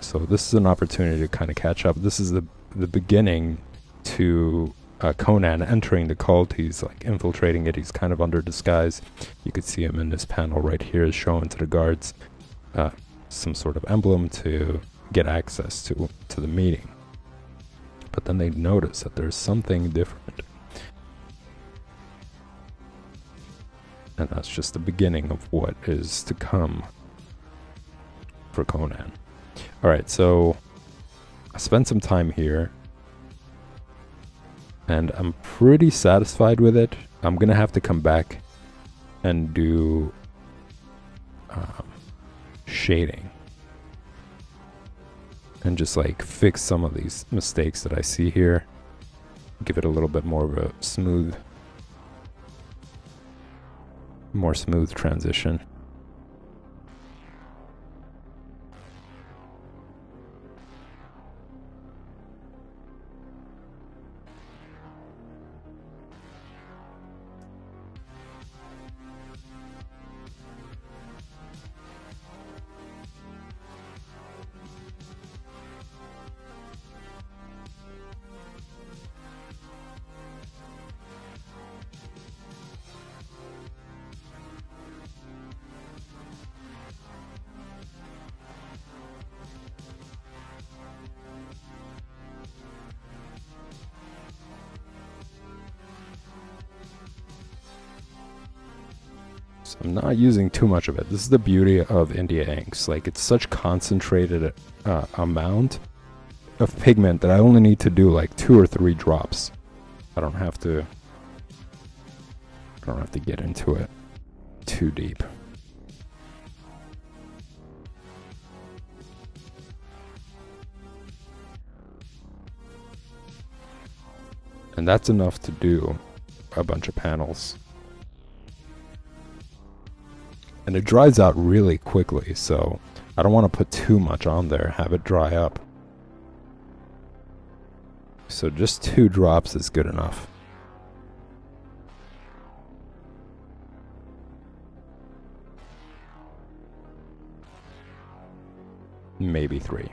Speaker 1: So this is an opportunity to kind of catch up. This is the beginning to Conan entering the cult. He's like infiltrating it. He's kind of under disguise. You could see him in this panel right here, showing to the guards some sort of emblem to get access to the meeting. But then they notice that there's something different. And that's just the beginning of what is to come for Conan. Alright, so I spent some time here, and I'm pretty satisfied with it. I'm gonna have to come back and do shading, and just like fix some of these mistakes that I see here. Give it a little bit more of a more smooth transition. So I'm not using too much of it. This is the beauty of India inks. Like, it's such concentrated amount of pigment that I only need to do like 2 or 3 drops. I don't have to get into it too deep. And that's enough to do a bunch of panels. And it dries out really quickly, so I don't want to put too much on there, have it dry up. So just 2 drops is good enough. Maybe 3.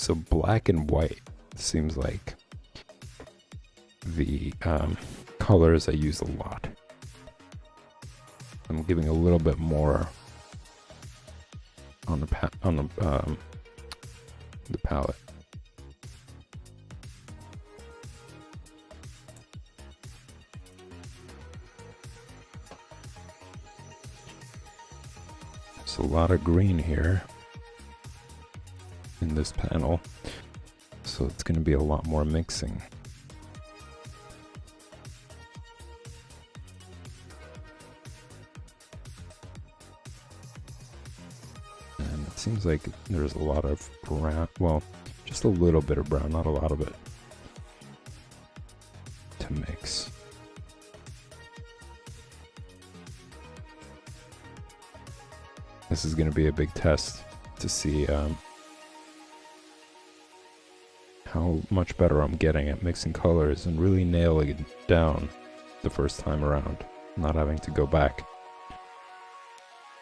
Speaker 1: So black and white seems like the colors I use a lot. I'm giving a little bit more on the palette. There's a lot of green here in this panel, so it's going to be a lot more mixing. And it seems like there's a lot of brown, well, just a little bit of brown, not a lot of it, to mix. This is going to be a big test to see how much better I'm getting at mixing colors and really nailing it down the first time around, not having to go back.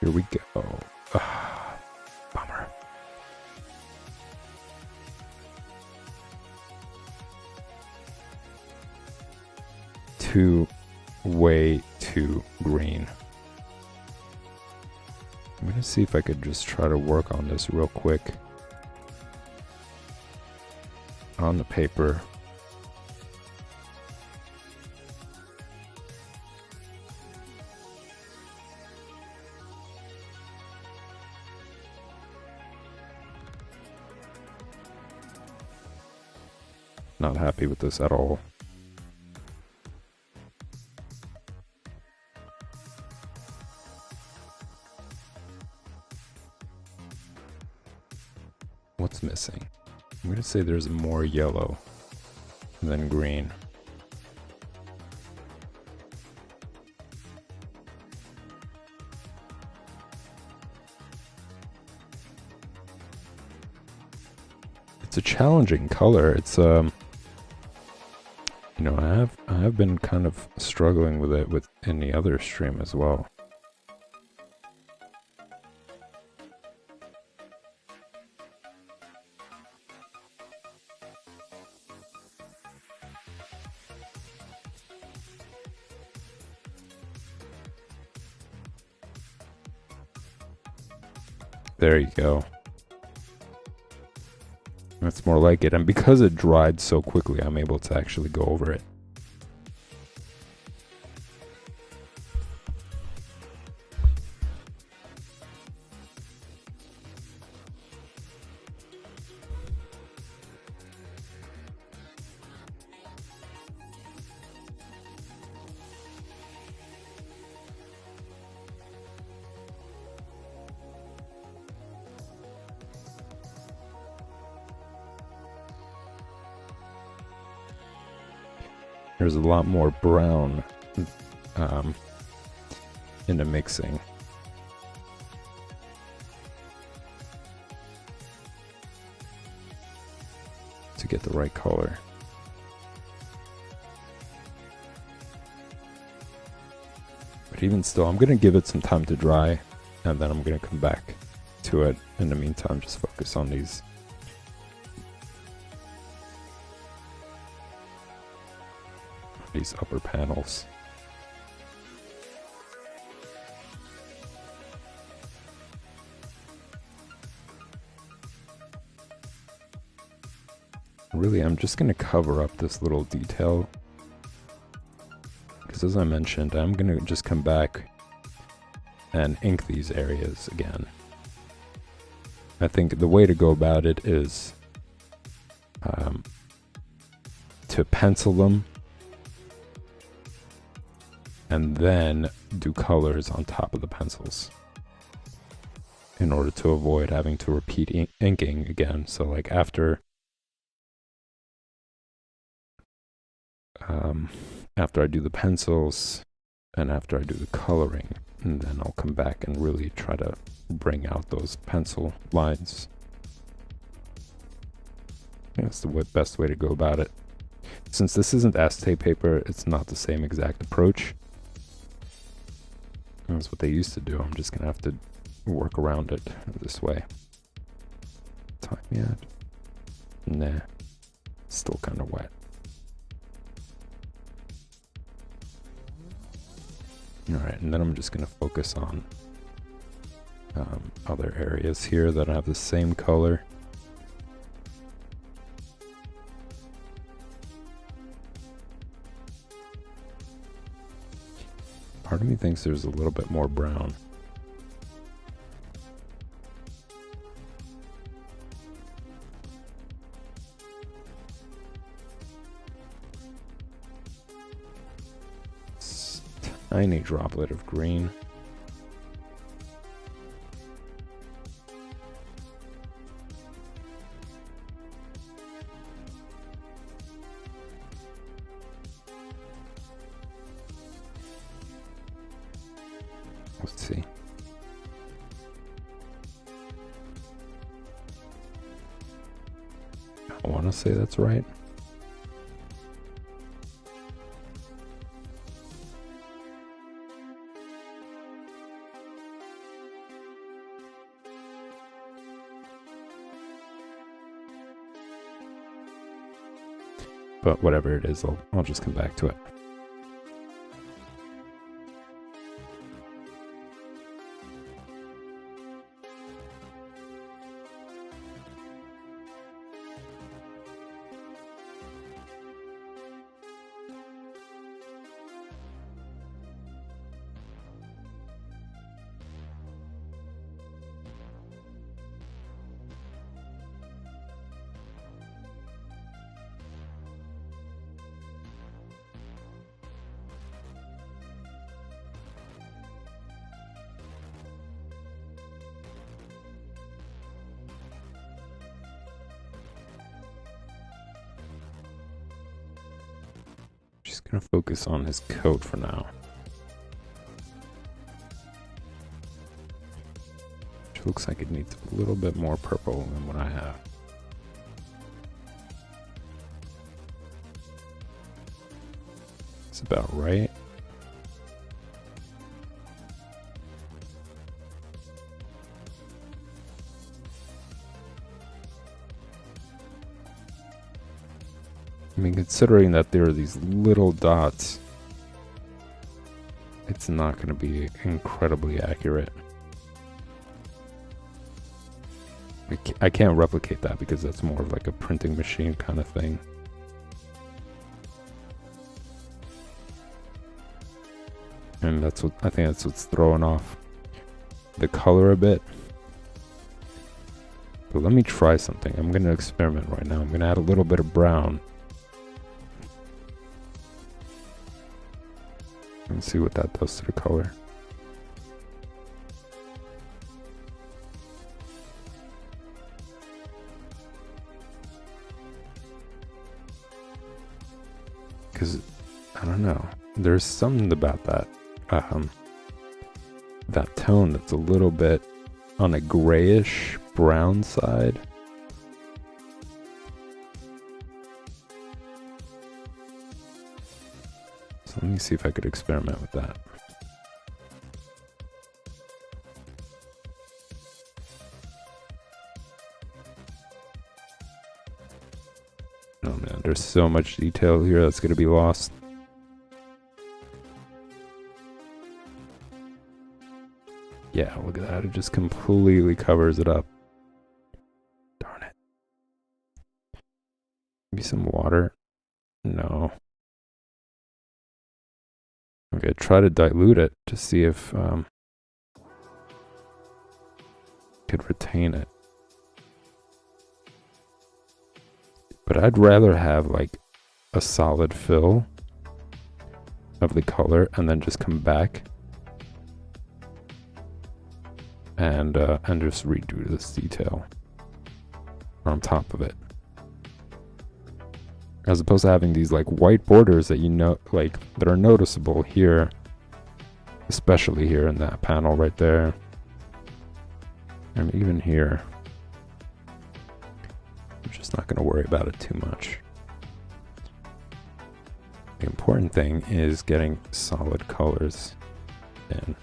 Speaker 1: Here we go. Bummer. Way too green. I'm gonna see if I could just try to work on this real quick on the paper. Not happy with this at all. What's missing? I'm going to say there's more yellow than green. It's a challenging color. It's you know, I have been kind of struggling with it with any other stream as well. There you go. That's more like it. And because it dried so quickly, I'm able to actually go over it. There's a lot more brown in the mixing. To get the right color. But even still, I'm going to give it some time to dry, and then I'm going to come back to it. In the meantime, just focus on these upper panels. Really, I'm just going to cover up this little detail, because as I mentioned, I'm going to just come back and ink these areas again. I think the way to go about it is to pencil them and then do colors on top of the pencils in order to avoid having to repeat inking again. So like after I do the pencils and after I do the coloring, and then I'll come back and really try to bring out those pencil lines. That's the best way to go about it. Since this isn't acetate paper, it's not the same exact approach. That's what they used to do. I'm just gonna have to work around it this way. Time yet? Nah, still kind of wet. Alright, and then I'm just going to focus on other areas here that have the same color. Part of me thinks there's a little bit more brown. Tiny droplet of green. Let's see. I want to say that's right. But whatever it is, I'll just come back to it. Just gonna focus on his coat for now. Which looks like it needs a little bit more purple than what I have. It's about right. I mean, considering that there are these little dots, it's not going to be incredibly accurate. I can't replicate that because that's more of like a printing machine kind of thing. And that's what I think that's what's throwing off the color a bit. But let me try something. I'm going to experiment right now. I'm going to add a little bit of brown. And see what that does to the color. Because, I don't know, there's something about that, that tone that's a little bit on a grayish brown side. So let me see if I could experiment with that. Oh man, there's so much detail here that's going to be lost. Yeah, look at that. It just completely covers it up. Darn it. Maybe some water? No. Okay, try to dilute it to see if could retain it. But I'd rather have like a solid fill of the color and then just come back and just redo this detail on top of it. As opposed to having these like white borders that you know, like that are noticeable here, especially here in that panel right there, and even here. I'm just not going to worry about it too much. The important thing is getting solid colors in.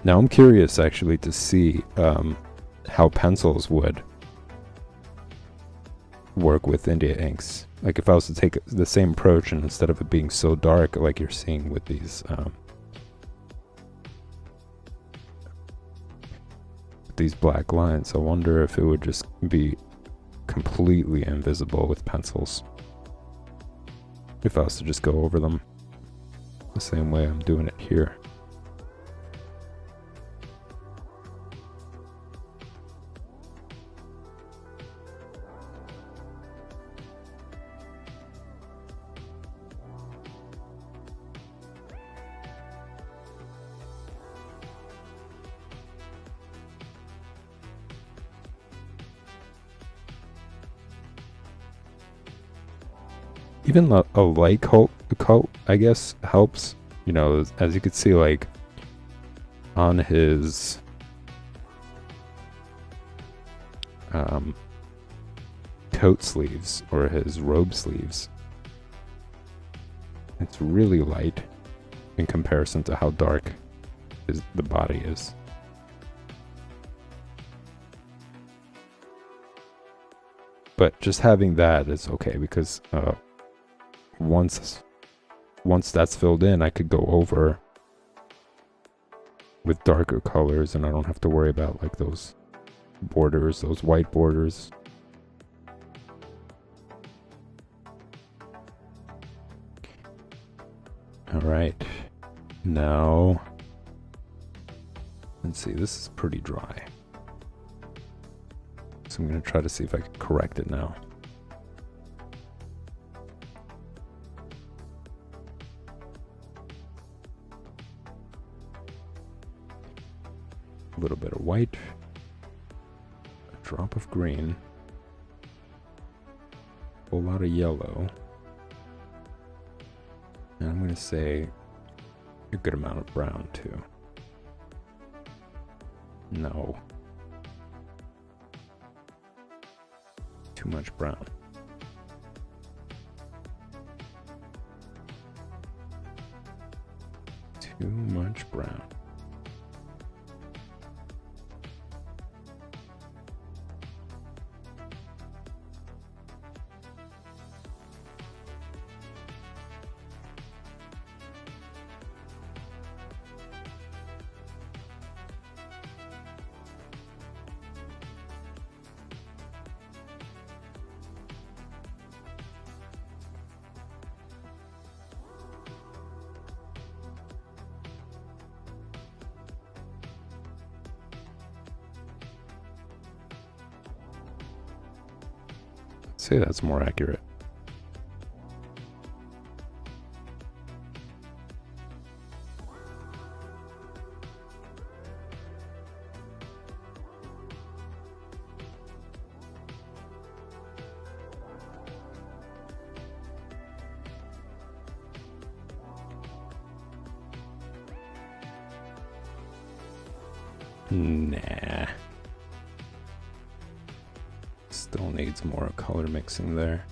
Speaker 1: Now I'm curious actually to see how pencils would work with India inks. Like if I was to take the same approach and instead of it being so dark like you're seeing with these black lines, I wonder if it would just be completely invisible with pencils. If I was to just go over them the same way I'm doing it here. Even a light coat, I guess, helps. You know, as you can see, like, on his coat sleeves, or his robe sleeves, it's really light in comparison to how dark the body is. But just having that is okay, because once that's filled in, I could go over with darker colors and I don't have to worry about like those borders, those white borders. All right, now let's see, this is pretty dry, so I'm gonna try to see if I can correct it now. A little bit of white, a drop of green, a whole lot of yellow, and I'm going to say a good amount of brown too. No. Too much brown. Too much brown. Say that's more accurate. Nah. Still needs more color mixing there.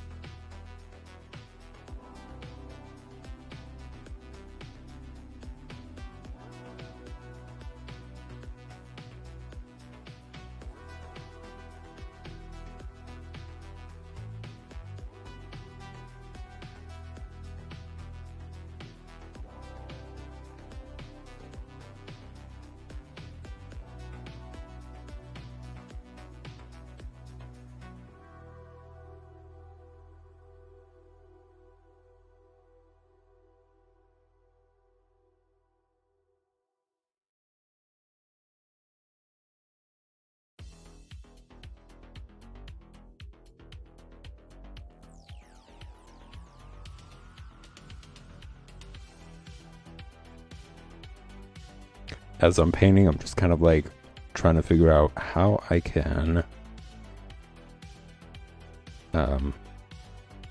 Speaker 1: As I'm painting, I'm just kind of like trying to figure out how I can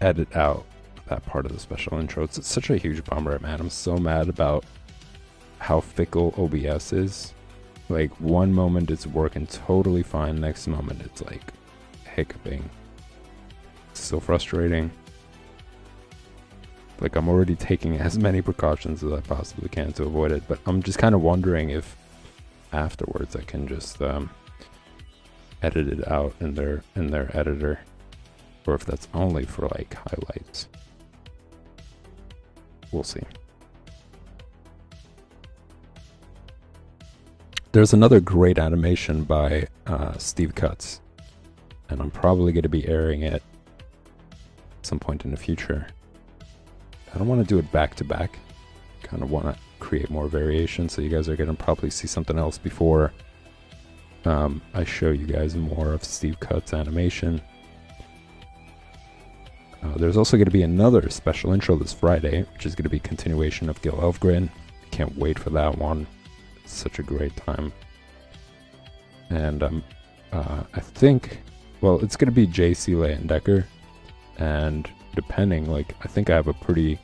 Speaker 1: edit out that part of the special intro. It's such a huge bummer, man. I'm so mad about how fickle OBS is. Like, one moment it's working totally fine, next moment it's like hiccuping. It's so frustrating. Like, I'm already taking as many precautions as I possibly can to avoid it, but I'm just kind of wondering if afterwards, I can just edit it out in their editor, or if that's only for like highlights. We'll see. There's another great animation by Steve Cutts, and I'm probably going to be airing it at some point in the future. I don't want to do it back to back. Kind of want to create more variation, so you guys are going to probably see something else before I show you guys more of Steve Cutts' animation. There's also going to be another special intro this Friday, which is going to be continuation of Gil Elfgren. Can't wait for that one. It's such a great time. And I think, well, it's going to be J.C. Leyendecker, and depending, like, I think I have a pretty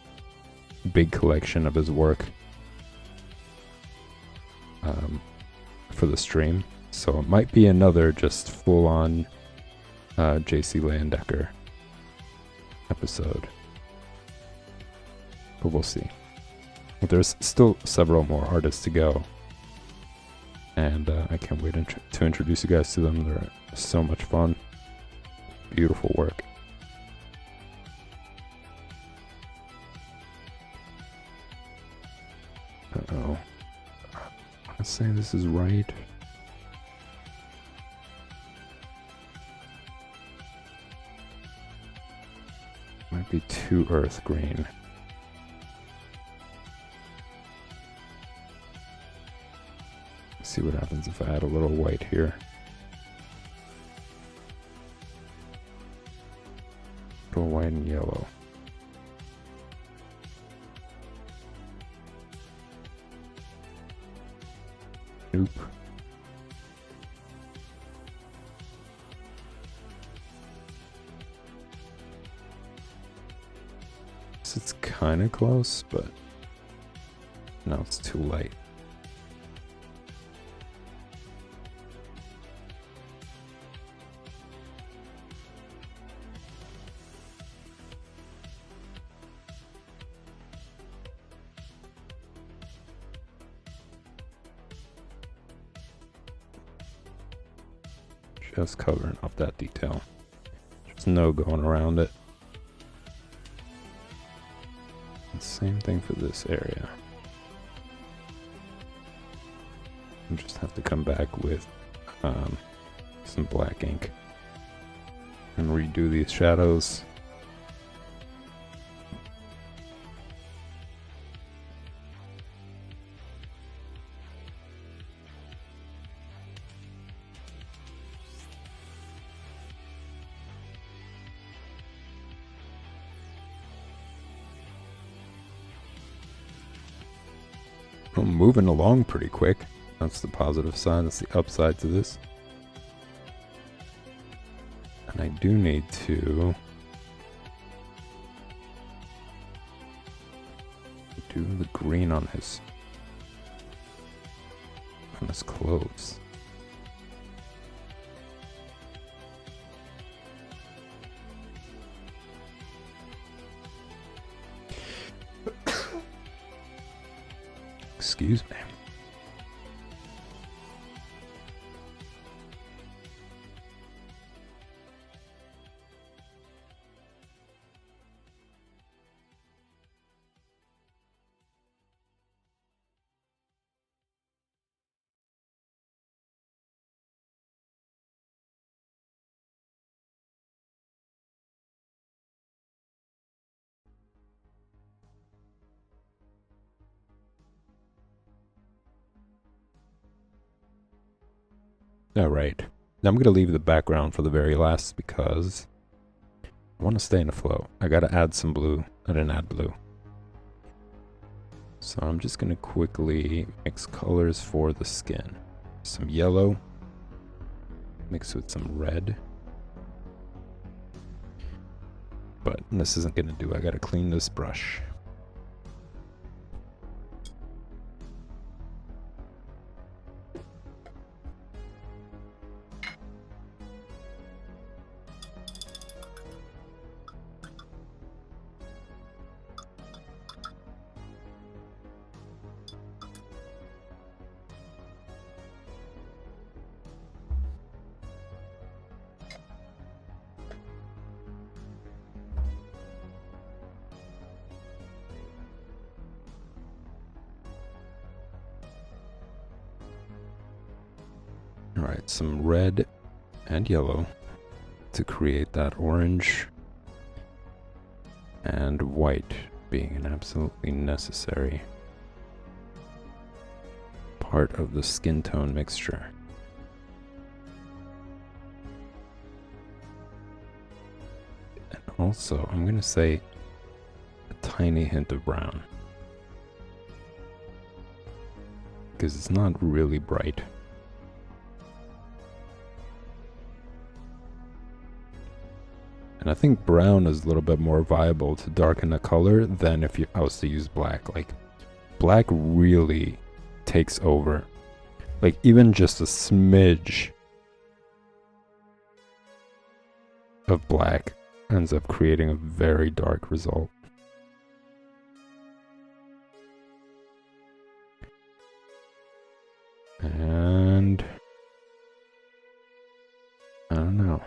Speaker 1: big collection of his work for the stream, so it might be another just full-on J.C. Leyendecker episode, but we'll see. But there's still several more artists to go, and I can't wait to introduce you guys to them. They're so much fun. Beautiful work. Uh-oh. I want to say this is right. Might be too earth green. Let's see what happens if I add a little white here. Little white and yellow. Nope. It's kind of close, but now it's too light. Just covering up that detail. There's no going around it. Same thing for this area. You just have to come back with some black ink and redo these shadows. I'm moving along pretty quick. That's the positive side. That's the upside to this. And I do need to do the green on his clothes. Excuse me. Alright, now I'm going to leave the background for the very last because I want to stay in the flow. I got to add some blue. I didn't add blue. So I'm just going to quickly mix colors for the skin. Some yellow, mixed with some red. But this isn't going to do. I got to clean this brush. Alright, some red and yellow to create that orange, and white being an absolutely necessary part of the skin tone mixture. And also, I'm going to say a tiny hint of brown, because it's not really bright. And I think brown is a little bit more viable to darken the color than if I was to use black. Like, black really takes over. Like, even just a smidge of black ends up creating a very dark result. And I don't know.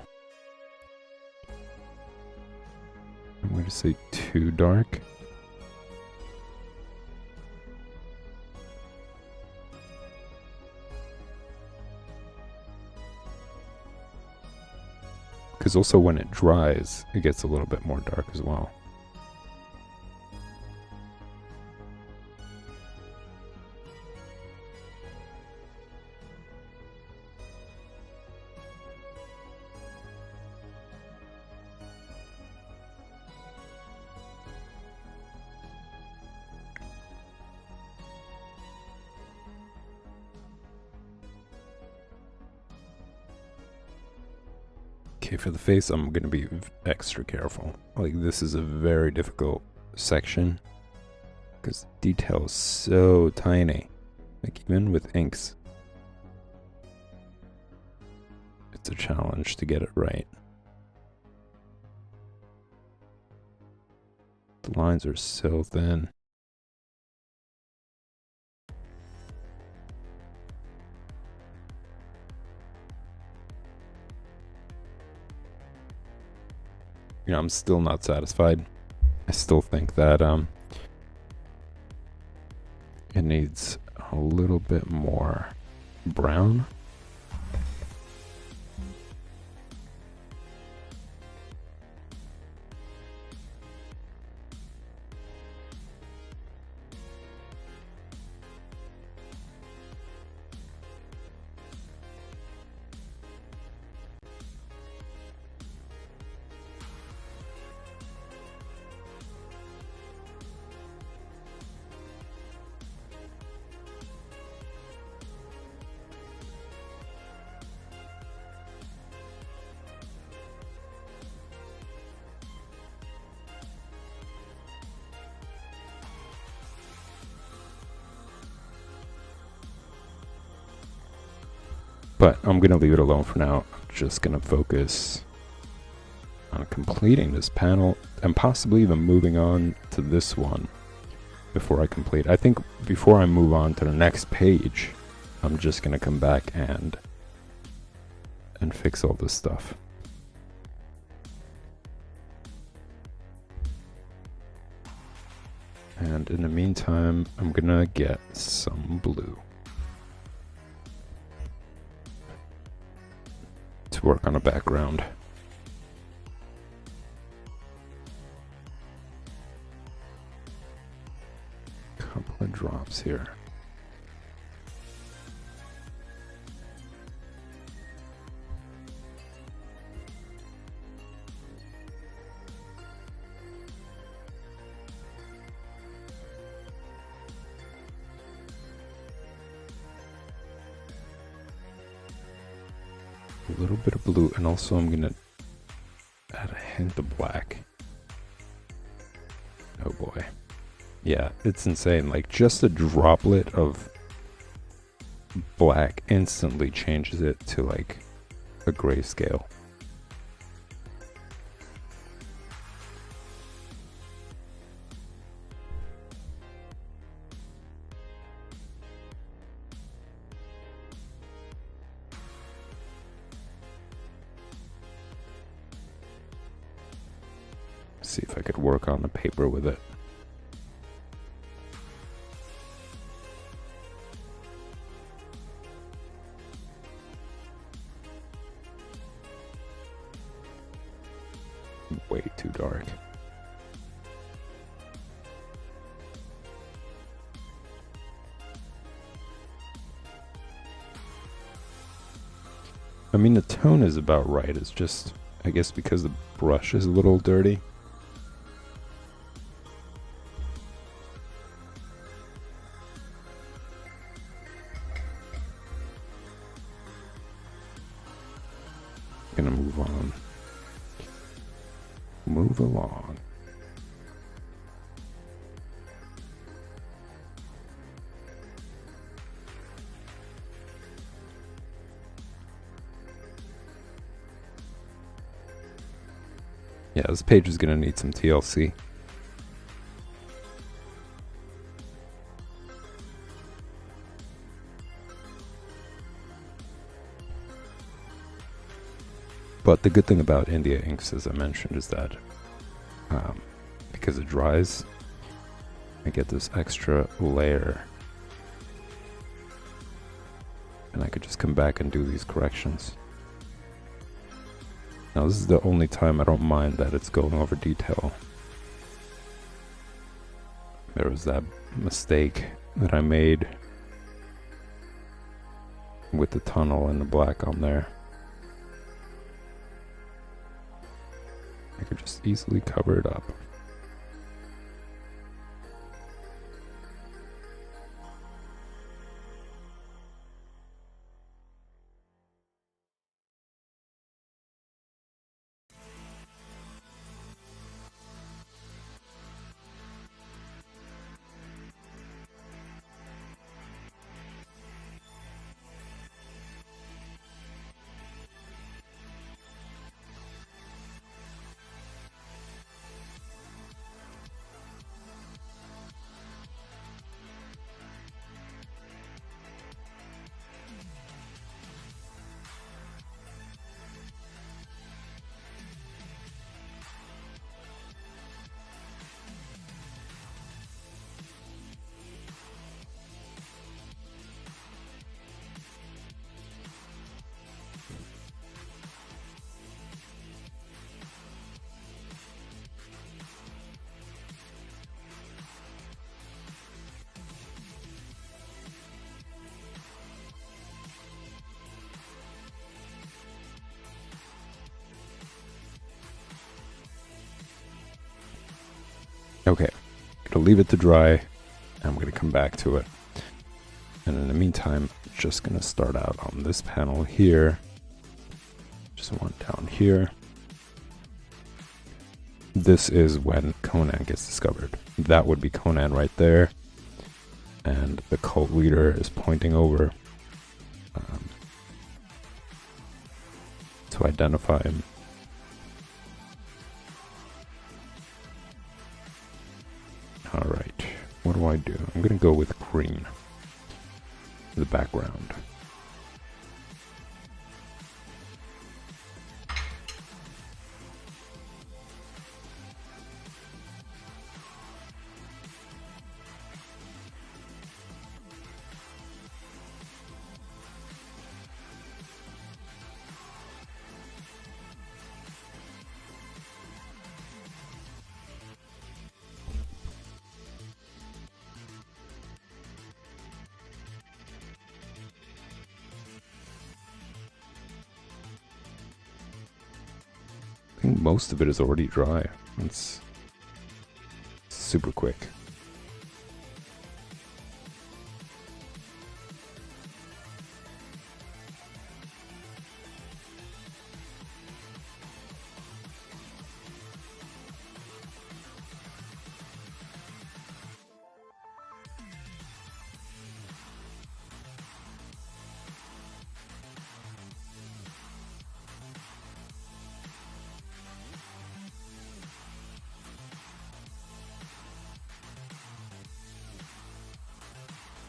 Speaker 1: I'm going to say too dark. Because also when it dries, it gets a little bit more dark as well. Okay, for the face, I'm going to be extra careful. Like, this is a very difficult section because the detail is so tiny. Like, even with inks, it's a challenge to get it right. The lines are so thin. You know, I'm still not satisfied. I still think that it needs a little bit more brown. But I'm going to leave it alone for now. I'm just going to focus on completing this panel and possibly even moving on to this one before I complete. I think before I move on to the next page, I'm just going to come back and fix all this stuff. And in the meantime, I'm going to get some blue to work on a background. Couple of drops here. A little bit of blue, and also I'm gonna add a hint of black. Oh boy. Yeah, it's insane. Like, just a droplet of black instantly changes it to like a grayscale. See if I could work on the paper with it. way too dark. I mean, the tone is about right. It's just, I guess, because the brush is a little dirty. Gonna move on. Move along. Yeah, this page is gonna need some TLC. But the good thing about India inks, as I mentioned, is that because it dries, I get this extra layer. And I could just come back and do these corrections. Now this is the only time I don't mind that it's going over detail. There was that mistake that I made with the tunnel and the black on there. I could just easily cover it up. Okay, gonna leave it to dry. I'm gonna come back to it. And in the meantime, just gonna start out on this panel here. Just one down here. This is when Conan gets discovered. That would be Conan right there. And the cult leader is pointing over to identify him. Alright, what do I do? I'm gonna go with green. The background. I think most of it is already dry. It's super quick.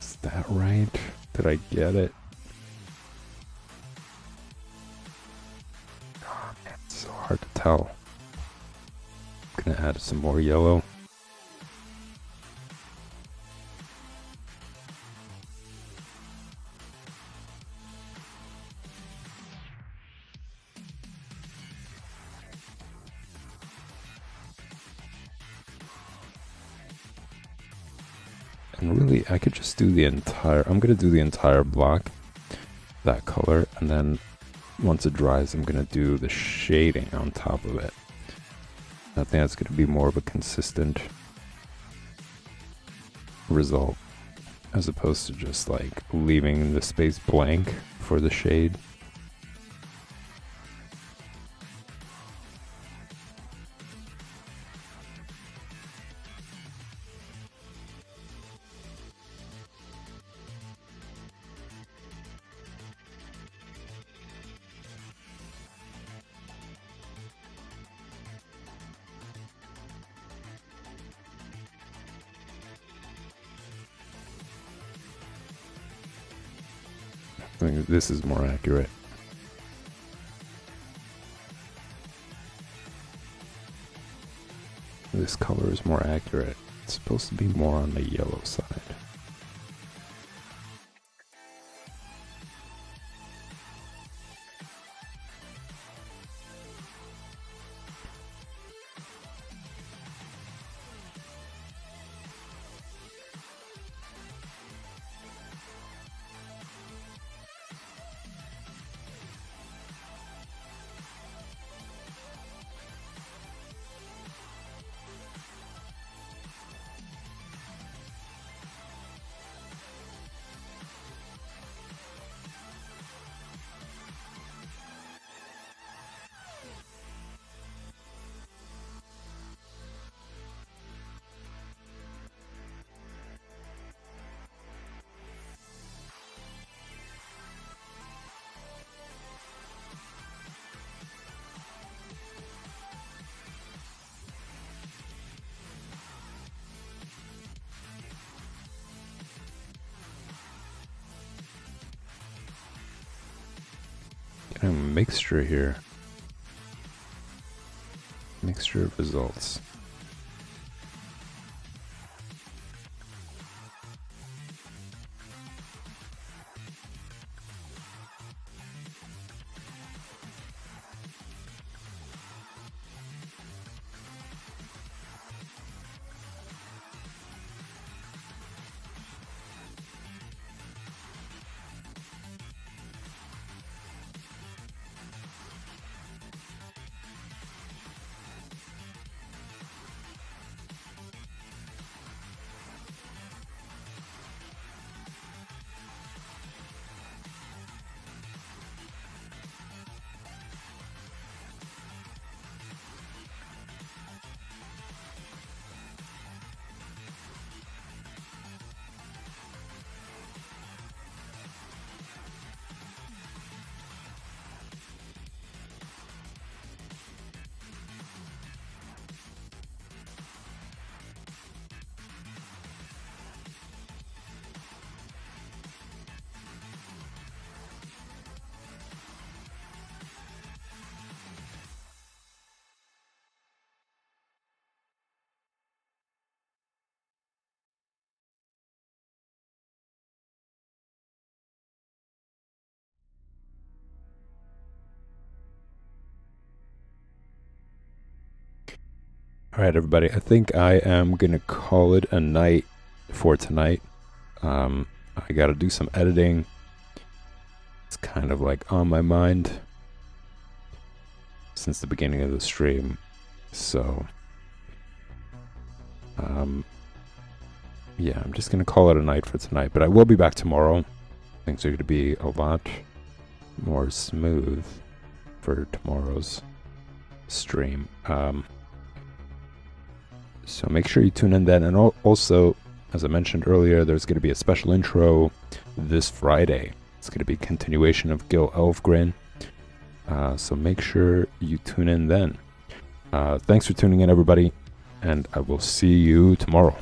Speaker 1: Is that right? Did I get it? Oh man, it's so hard to tell. I'm gonna add some more yellow. And really, I could just do the entire, I'm going to do the entire block, that color, and then once it dries, I'm going to do the shading on top of it. I think that's going to be more of a consistent result, as opposed to just like leaving the space blank for the shade. I think this is more accurate. This color is more accurate. It's supposed to be more on the yellow side. A mixture here. Mixture of results. All right, everybody. I think I am gonna call it a night for tonight. I got to do some editing. It's kind of like on my mind since the beginning of the stream. So, yeah, I'm just gonna call it a night for tonight. But I will be back tomorrow. Things are gonna be a lot more smooth for tomorrow's stream. So make sure you tune in then. And also, as I mentioned earlier, there's going to be a special intro this Friday. It's going to be a continuation of Gil Elfgren. So make sure you tune in then. Thanks for tuning in, everybody. And I will see you tomorrow.